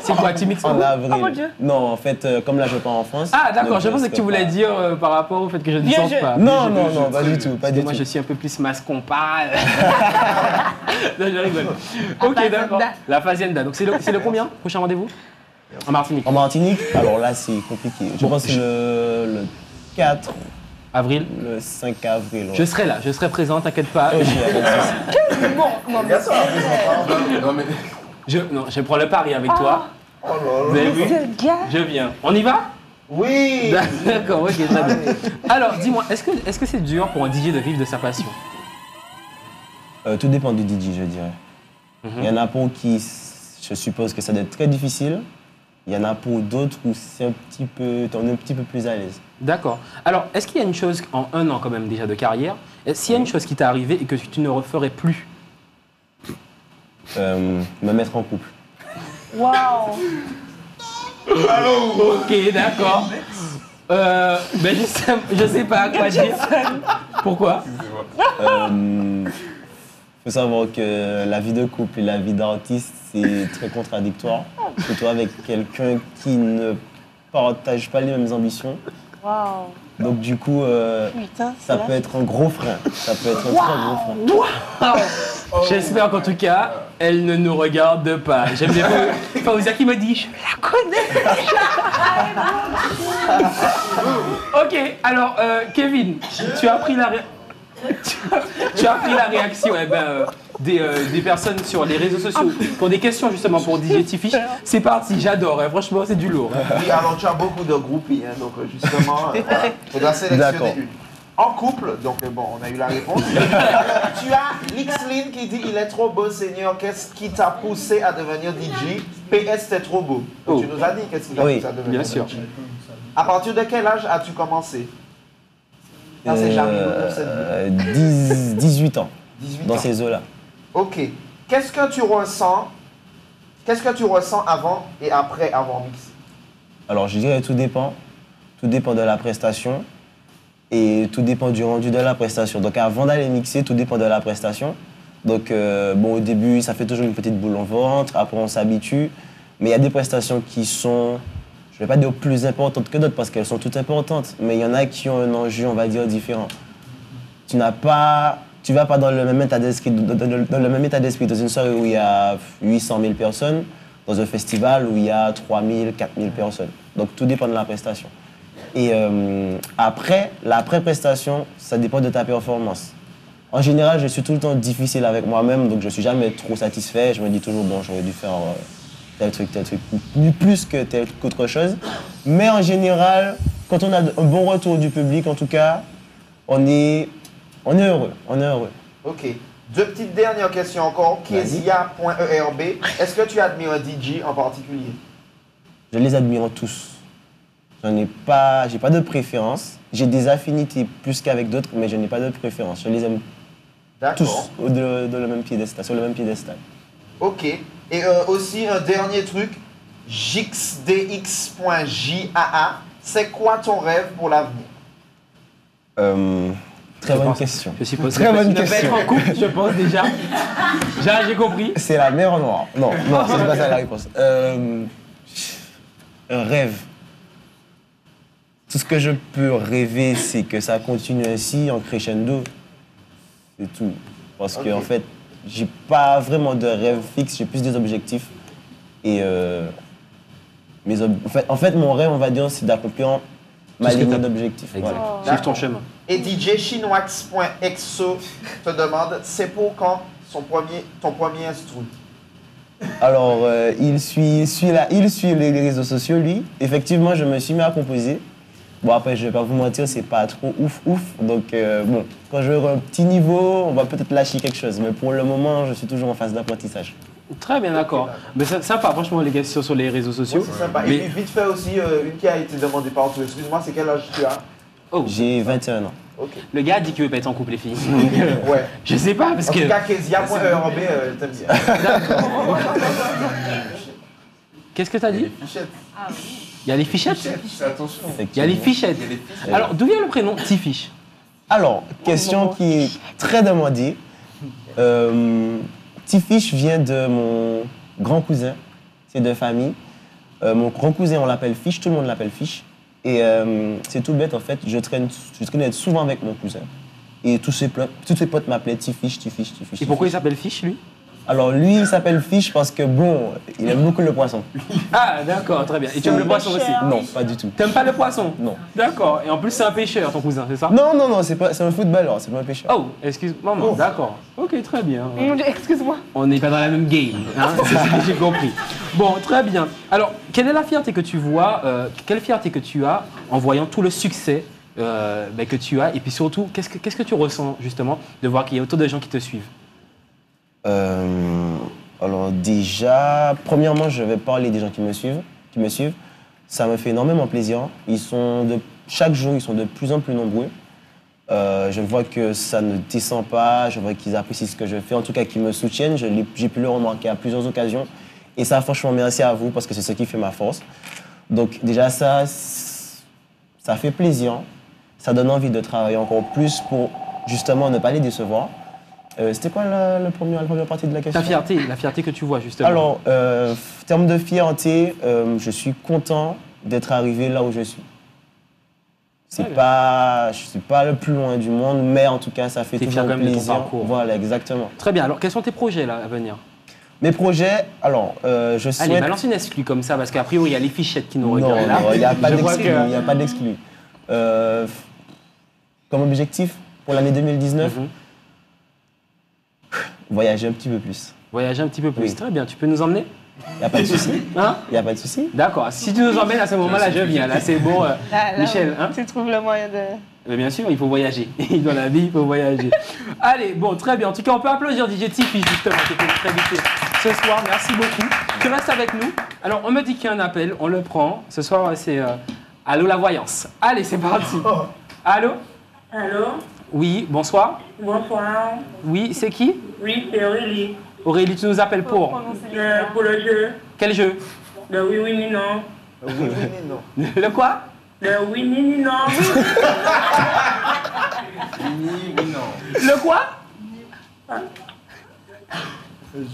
c'est quoi, Timix en avril. Oh mon Dieu. Non, en fait, comme là, je pars en France. Ah, d'accord, donc, je pensais que tu voulais dire par rapport au fait que je ne sens pas. Non, pas du tout. Pas du moi, tout. je suis un peu plus mascon pâle. Non, je rigole. Ok, d'accord. La Fazienda. Donc, c'est le combien? Prochain rendez-vous? En Martinique. En Martinique, alors là, c'est compliqué. Je pense que c'est le 4 avril. Le 5 avril. Ouais. Je serai là, je serai présent, t'inquiète pas. Je prends le pari avec toi. Vous avez vu? Je viens. On y va? Oui. D'accord, ok, très bien. Alors, dis-moi, est-ce que c'est dur pour un DJ de vivre de sa passion? Tout dépend du DJ, je dirais. Il y en a pour qui, je suppose que ça doit être très difficile. Il y en a pour d'autres où c'est on est un petit peu plus à l'aise. D'accord. Alors, est-ce qu'il y a une chose, en 1 an quand même déjà de carrière, s'il y a une chose qui t'est arrivée et que tu ne referais plus? Me mettre en couple. Waouh. Ok, d'accord. Ben je sais pas quoi dire. Pourquoi? Faut savoir que la vie de couple et la vie d'artiste, c'est très contradictoire. Surtout avec quelqu'un qui ne partage pas les mêmes ambitions. Waouh. Donc du coup, ça peut être un gros frein. Ça peut être un très gros frein. J'espère qu'en tout cas, elle ne nous regarde pas. J'aime bien Faouzia qui me dit, je la connais. Ok, alors Kevin, tu as pris la réaction des personnes sur les réseaux sociaux pour des questions justement pour DJ Tifish. C'est parti, j'adore, franchement c'est du lourd. Oui, alors tu as beaucoup de groupies, hein, donc justement, il faudra sélectionner une. En couple, donc bon, on a eu la réponse. Tu as Lixlin qui dit il est trop beau Seigneur, qu'est-ce qui t'a poussé à devenir DJ? PS t'es trop beau. Donc, tu nous as dit qu'est-ce qui t'a poussé à devenir DJ. Bien sûr. À partir de quel âge as-tu commencé? Non, c'est jamais 18 ans. 18 dans ans. ces eaux-là. Ok. Qu'est-ce que tu ressens avant et après avoir mixé? Alors je dirais tout dépend. Tout dépend de la prestation et tout dépend du rendu de la prestation. Donc avant d'aller mixer, tout dépend de la prestation. Donc bon, au début, ça fait toujours une petite boule au ventre, après on s'habitue. Mais il y a des prestations qui sont, je ne vais pas dire plus importantes que d'autres parce qu'elles sont toutes importantes, mais il y en a qui ont un enjeu, on va dire, différent. Tu vas pas dans le même état d'esprit, dans une soirée où il y a 800 000 personnes, dans un festival où il y a 3 000, 4 000 personnes. Donc tout dépend de la prestation. Et après, la pré-prestation, ça dépend de ta performance. En général, je suis tout le temps difficile avec moi-même, donc je ne suis jamais trop satisfait. Je me dis toujours, bon, j'aurais dû faire tel truc, plus que tel qu'autre chose. Mais en général, quand on a un bon retour du public, en tout cas, on est heureux. Ok. Deux petites dernières questions encore. Kezia.erb. Est-ce que tu admires un DJ en particulier? Je les admire tous. J'ai pas de préférence. J'ai des affinités plus qu'avec d'autres, mais je n'ai pas de préférence. Je les aime tous sur le même piédestal. Ok. Et aussi un dernier truc, jxdx.jaa. C'est quoi ton rêve pour l'avenir? Très bonne question. Je suppose très bonne question. Être en couple, je pense déjà. J'ai compris. C'est la mer noire. Non, c'est pas ça la réponse. Un rêve. Tout ce que je peux rêver, c'est que ça continue ainsi en crescendo. C'est tout. Parce qu'en fait, j'ai pas vraiment de rêve fixe, j'ai plus des objectifs. Et en fait, mon rêve, on va dire, c'est d'accomplir ma ligne d'objectifs. Voilà. Suive ton chemin. Et DJ Chinoax.exo te demande, c'est pour quand ton premier instru? Alors, il suit les réseaux sociaux, lui. Effectivement, je me suis mis à composer. Bon, après, je vais pas vous mentir, c'est pas trop ouf. Donc, bon, quand je vais à un petit niveau, on va peut-être lâcher quelque chose. Mais pour le moment, je suis toujours en phase d'apprentissage. Très bien, d'accord. Mais c'est sympa, franchement, les questions sur les réseaux sociaux. Oui, c'est sympa. Mais... Et vite fait aussi, une qui a été demandée par toi. Excuse-moi, c'est quel âge tu as? J'ai 21 ans. Le gars dit qu'il veut pas être en couple, les filles. Ouais. Je sais pas, parce que... En tout cas, Kezia.ERB, t'aimes bien. Qu'est-ce que t'as dit? Il y a les fichettes. Attention. Il y a les fichettes. Alors, d'où vient le prénom Tifiche? Alors, question qui est très demandée. Tifiche vient de mon grand cousin, c'est de famille. Mon grand cousin, on l'appelle Fiche, tout le monde l'appelle Fiche. Et c'est tout bête, en fait, je traînais souvent avec mon cousin. Et tous ses potes m'appelaient Tifiche, Tifiche, Tifiche. Et pourquoi il s'appelle Fiche, lui? Alors, lui, il s'appelle Fiche parce que, bon, il aime beaucoup le poisson. Ah, d'accord, très bien. Et tu aimes le poisson aussi? Non, pas du tout. T'aimes pas le poisson? Non. D'accord. Et en plus, c'est un pêcheur, ton cousin, c'est ça? Non, c'est un footballeur, c'est pas un pêcheur. Oh, excuse-moi, d'accord. Ok, très bien. Excuse-moi. On n'est pas dans la même game, hein. C'est ça que j'ai compris. Bon, très bien. Alors, quelle est la fierté que tu vois, quelle fierté que tu as en voyant tout le succès que tu as? Et puis surtout, qu'est-ce que tu ressens, justement, de voir qu'il y a autant de gens qui te suivent? Alors déjà, premièrement, je vais parler des gens qui me suivent. Ça me fait énormément plaisir. Chaque jour, ils sont de plus en plus nombreux. Je vois que ça ne descend pas, je vois qu'ils apprécient ce que je fais, en tout cas qu'ils me soutiennent. J'ai pu le remarquer à plusieurs occasions. Et ça, franchement, merci à vous parce que c'est ce qui fait ma force. Donc déjà, ça fait plaisir. Ça donne envie de travailler encore plus pour justement ne pas les décevoir. C'était quoi la première partie de la question? La fierté que tu vois, justement. Alors, en termes de fierté, je suis content d'être arrivé là où je suis. Je ne suis pas le plus loin du monde, mais en tout cas, ça fait toujours plaisir. Voilà, exactement. Très bien. Alors, quels sont tes projets là, à venir? Mes projets, alors, je souhaite... Allez, balance une exclue comme ça, parce qu'à priori, il y a les fichettes qui nous regardent là. Non, il n'y a pas d'exclus. Comme objectif pour l'année 2019, voyager un petit peu plus. Voyager un petit peu plus, oui. Très bien. Tu peux nous emmener? Il n'y a pas de souci. Hein? Il n'y a pas de souci. D'accord. Si tu nous emmènes à ce moment-là, je viens. Là, c'est bon. Michel, hein? Tu trouves le moyen de... Mais bien sûr, il faut voyager. Dans la vie, il faut voyager. Allez, bon, très bien. En tout cas, on peut applaudir DJ Tiffy, justement, qui était très invité ce soir. Merci beaucoup. Tu restes avec nous. Alors, on me dit qu'il y a un appel. On le prend. Ce soir, c'est Allô la voyance. Allez, c'est parti. Allô? Allô? Oui, bonsoir. Bonsoir. Oui, c'est qui? Oui, c'est Aurélie. Aurélie, tu nous appelles pour le jeu. Quel jeu? Le oui, oui, ni non. Oui, oui, ni non. Le quoi? Le oui, ni non. Oui, non. Le quoi?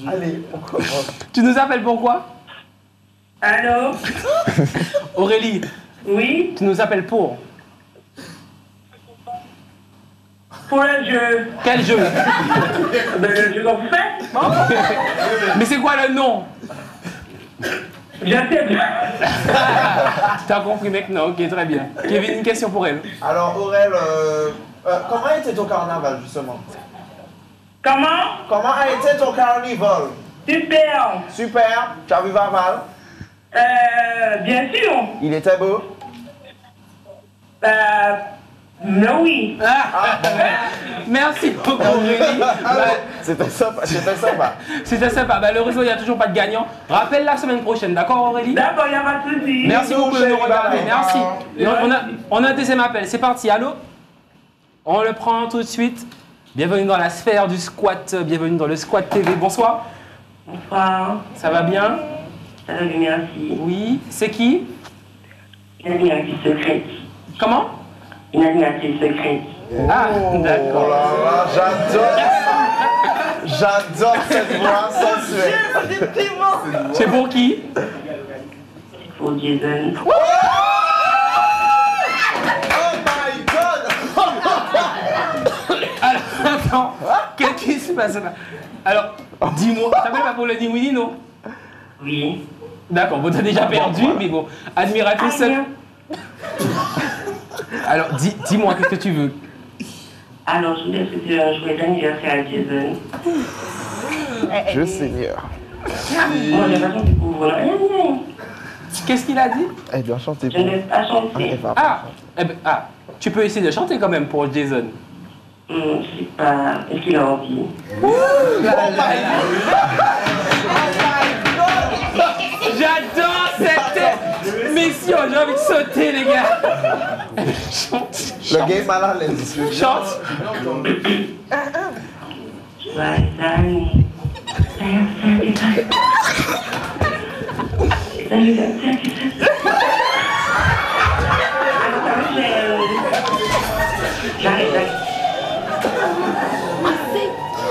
Allez, on commence. Tu nous appelles pourquoi? Allô? Aurélie. Oui? Tu nous appelles pour? Pour le jeu. Quel jeu? Le jeu qu'on fait. Mais c'est quoi le nom? Je sais pas. T'as compris maintenant, ok, très bien. Kevin, une question pour elle. Alors Aurel, comment a été ton carnaval justement? Comment a été ton carnaval? Super. Super. Tu as vu Vaval? Bien sûr. Il était beau? Non, oui. Merci beaucoup, Aurélie. C'était sympa. C'était sympa. Malheureusement, il n'y a toujours pas de gagnant. Rappelle la semaine prochaine, d'accord, Aurélie? D'accord, il n'y a pas de souci. Merci beaucoup de nous regarder. Merci. On a un deuxième appel. C'est parti. Allô? On le prend tout de suite. Bienvenue dans la sphère du squat. Bienvenue dans le Squat TV. Bonsoir. Bonsoir. Ça va bien? Ça va bien, merci. Oui. C'est qui? Une animatrice secrète. Comment? Une animatrice secrète. Ah, d'accord. Oh là là, j'adore cette voix sensuelle. C'est pour qui? Pour Jason. Oh my god! Alors, attends, qu'est-ce qui se passe là? Alors, dis-moi, t'appelles pas pour le ni non? Oui. D'accord, bon, t'as déjà perdu, mais bon, admiratrice seule. Alors, dis-moi, qu'est-ce que tu veux? Alors, je voulais souhaiter un joyeux anniversaire à Jason. Je Seigneur. Moi, j'ai pas chanté pour vous. Qu'est-ce qu'il a dit? Elle doit chanter pour vous. Je ne laisse pas chanter. Tu peux essayer de chanter quand même pour Jason. Je sais pas. Est-ce qu'il a envie? J'adore cette... l'émission, j'ai envie de sauter, les gars. Chante. Le game mal à l'aise. Chante.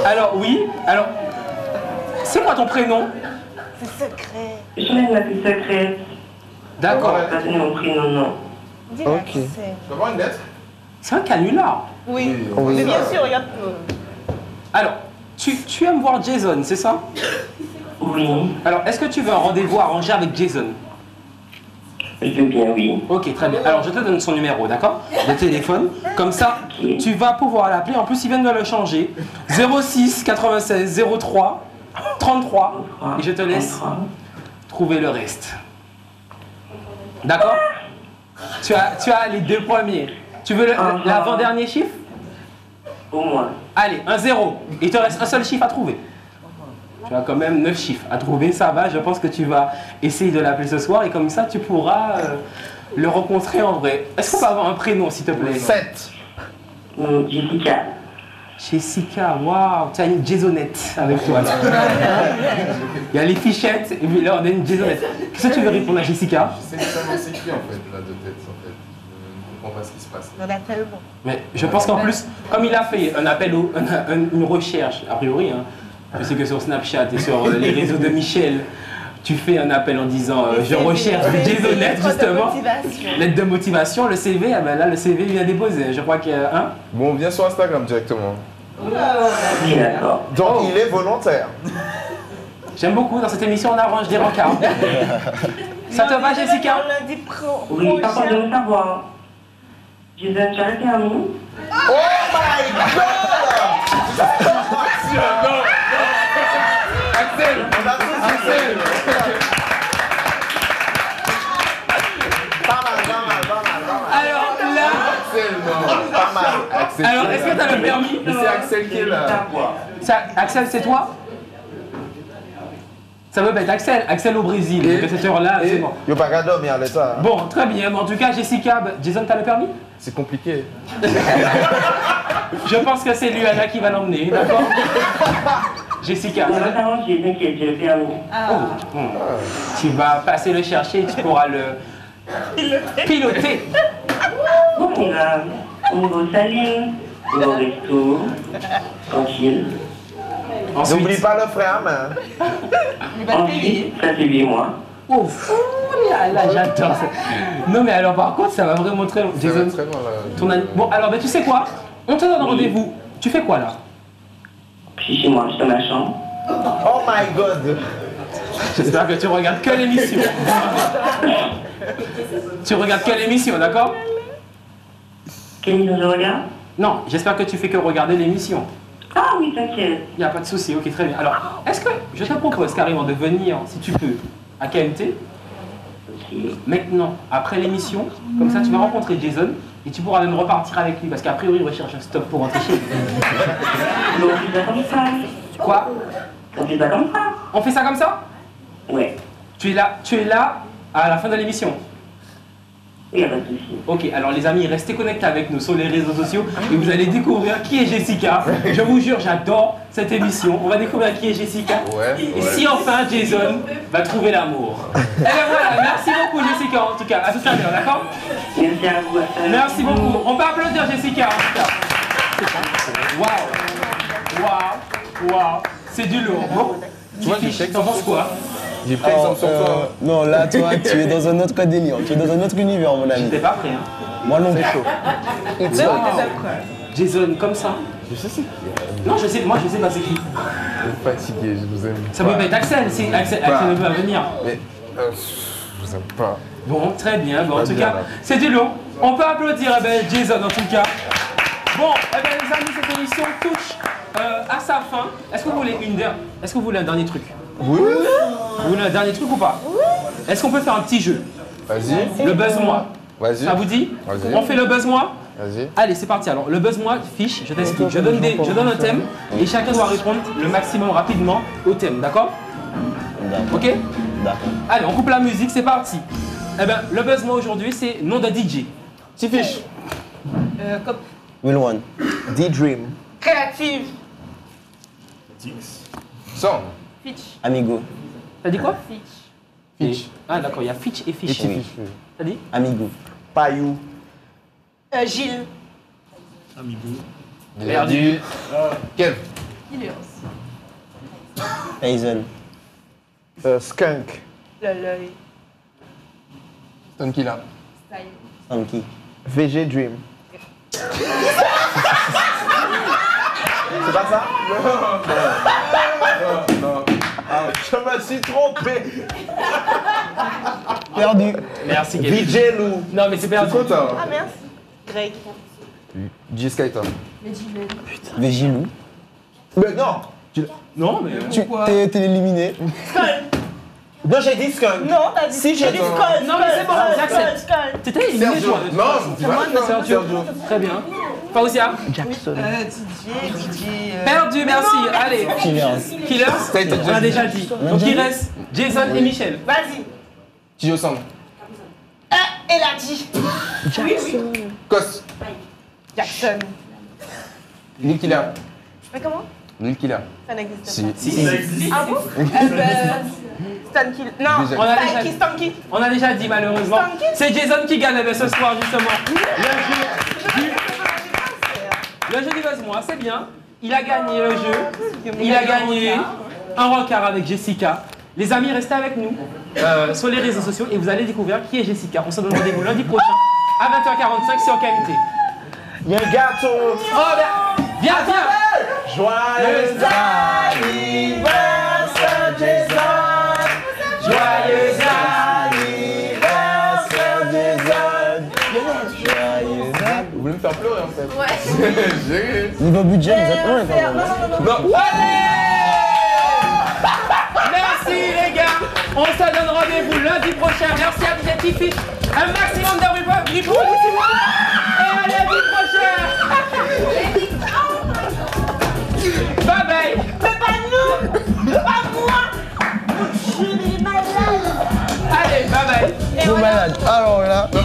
Alors oui, alors c'est quoi ton prénom? C'est secret. Je mets ma plus secrète. D'accord. Je vais pas donner mon prénom, non. Ok. Tu vas voir une lettre? C'est un canular. Oui. Oui. Mais bien sûr, il y a. Alors, tu aimes voir Jason, c'est ça? Oui. Alors, est-ce que tu veux un rendez-vous arrangé avec Jason? Je veux bien, oui. Ok, très bien. Alors, je te donne son numéro, d'accord? De téléphone. Comme ça, tu vas pouvoir l'appeler. En plus, ils viennent de le changer. 06 96 03 33. Et je te laisse trouver le reste. D'accord? Tu as les deux premiers. Tu veux l'avant-dernier chiffre? Au moins. Allez, un 0. Il te reste un seul chiffre à trouver. Tu as quand même 9 chiffres à trouver, ça va. Je pense que tu vas essayer de l'appeler ce soir et comme ça, tu pourras le rencontrer en vrai. Est-ce qu'on peut avoir un prénom, s'il te plaît? 7. Jessica. Jessica, waouh, tu as une Jasonette avec toi là. Il y a les fichettes et puis là on a une Jasonette. Qu'est-ce que tu veux répondre à Jessica? Je sais seulement c'est qui en fait, là de tête en fait. Je ne comprends pas ce qui se passe. Il y en a tellement. Mais je pense qu'en plus, comme il a fait un appel, une recherche, a priori, hein, je sais que sur Snapchat et sur les réseaux de Michel, tu fais un appel en disant je recherche des Jasonette justement. Lettre de motivation, le CV, ah ben là le CV vient déposer. Je crois qu'il y a un. Bon, viens sur Instagram directement. Donc il est volontaire. J'aime beaucoup, dans cette émission on arrange des rencarts. Ça te va Jessica? Oui, par contre, je veux savoir. Jason, tu as le permis? Oh my god! Non! Axel! Axel! Alors là... Axel, non! Pas mal! Axel, alors, est-ce que tu as le permis? C'est Axel qui est là. Axel, c'est toi? Ça veut être Axel, Axel au Brésil. Donc à cette heure-là, c'est bon. Yo pas qu'à dormir à l'état. Bon, très bien. En tout cas, Jessica, Jason, t'as le permis? C'est compliqué. Je pense que c'est Luana qui va l'emmener, d'accord? Jessica. Non, j'ai le permis. Oh. Tu vas passer le chercher et tu pourras le piloter. On va au niveau saline, au resto, tranquille. N'oublie pas le frère, mais. Ensuite, ça c'est lui et moi. Oh, là, j'adore ça. Non, mais alors par contre, ça va vraiment très loin. Jason, très loin là. Bon, alors, tu sais quoi? On te donne rendez-vous. Tu fais quoi là? Je suis chez moi, je suis dans ma chambre. Oh my god! J'espère que tu regardes que l'émission. Tu regardes que l'émission, d'accord? Quelle émission je regarde? Non, j'espère que tu fais que regarder l'émission. Ah oui, t'inquiète. Il n'y a pas de souci, ok, très bien. Alors, est-ce que je te propose carrément de venir, si tu peux, à KMT, maintenant, après l'émission, comme ça tu vas rencontrer Jason et tu pourras même repartir avec lui parce qu'a priori il recherche un stop pour rentrer chez lui. Non, on fait ça comme ça. Quoi? On fait ça comme ça. On fait ça comme ça? Ouais. Tu es là à la fin de l'émission? Il n'y a pas de souci. Ok, alors les amis, restez connectés avec nous sur les réseaux sociaux et vous allez découvrir qui est Jessica. Je vous jure, j'adore cette émission. On va découvrir qui est Jessica. Et si enfin Jason va trouver l'amour. Et bien voilà, merci beaucoup Jessica en tout cas. À tout à l'heure, d'accord? Merci à vous. Merci beaucoup. On peut applaudir Jessica en tout cas. Waouh. Waouh. Waouh. C'est du lourd. Bon, t'en penses quoi? J'ai pris exemple sur toi. Non, là, toi, tu es dans un autre délire. Tu es dans un autre univers, mon ami. J'étais pas prêt, hein. Moi non plus. Jason, comme ça. Je sais c'est qui. Non, je sais, moi je sais pas c'est qui. Je suis fatigué, je vous aime. Ça peut être Axel, si Axel ne peut pas venir. Mais je vous aime pas. Bon, très bien. Bon, en tout cas, c'est du lourd. On peut applaudir Jason en tout cas. Bon, eh bien, les amis, cette émission touche à sa fin. Est-ce que vous voulez un dernier truc? Oui. Vous voulez un dernier truc ou pas? Est-ce qu'on peut faire un petit jeu? Vas-y. Le buzz-moi. Vas-y. Ça vous dit? Vas-y. On fait le buzz-moi? Vas-y. Allez, c'est parti. Alors, le buzz-moi, fiche, je t'explique. Je donne un thème et chacun doit répondre le maximum rapidement au thème, d'accord? Ok? D'accord. Allez, on coupe la musique, c'est parti. Eh ben, le buzz moi aujourd'hui, c'est nom de DJ. Tifish. Cop. Will One. D-Dream. Créative. Song. Fitch. Amigo. T'as dit quoi? Fitch. Ah d'accord, il y a Fitch et Fish. T'as dit? Amigo. Payou. Gilles. Amigo. Perdu. Kev. Ilios. Tyson. Skunk. L'œil. Stone Killer. Style. Stanky. VG Dream. C'est pas ça? Non. Je me suis trompé. Perdu. Merci Kevin. VJ Lou. Non mais c'est perdu. C'est quoi Ah merci. Greg. G-Skyter. Végilou. Mais non. Non mais... T'es éliminé. Non, j'ai dit Skunk. Non, t'as dit. Si, j'ai dit Skull. Non mais c'est bon, j'accepte. T'étais éliminé Sergio. toi. Non, tu vas Sergio. Très bien. Fausia. Jackson. DJ. Perdu, merci. Allez. Killers. Killers, on a déjà dit. Donc il reste Jason et Michel. Vas-y. Tijo Sang. Elle a dit. Jackson. Kos. Jackson. Lil Killer. Mais comment? Lil Killer. Ça n'existe Si. pas. Si, ça existe. Ah bon? Stanky. Non, On a déjà- Stanky. On a déjà dit malheureusement. Stanky. C'est Jason qui gagne ce soir justement. Le jeu du buzz-moi, c'est bien. Il a gagné le jeu. Il a gagné un rencard avec Jessica. Les amis, restez avec nous sur les réseaux sociaux et vous allez découvrir qui est Jessica. On se donne rendez-vous lundi prochain à 20h45 sur KMT. Il y a un gâteau. Oh, viens. Joyeux anniversaire, Jason. Joyeux anniversaire, Jason. Vous voulez me faire pleurer en fait? Ouais. Niveau budget, vous êtes loin quand même. Non. Merci les gars. On se donne rendez-vous lundi prochain. Merci à DJ Tiffy. Un maximum de replay pour vous s'il vous plaît. Et à lundi prochain. Bye bye. Mais pas nous. Pas moi. Je suis malade. Allez, bye bye. Trop malade. Alors là. Non.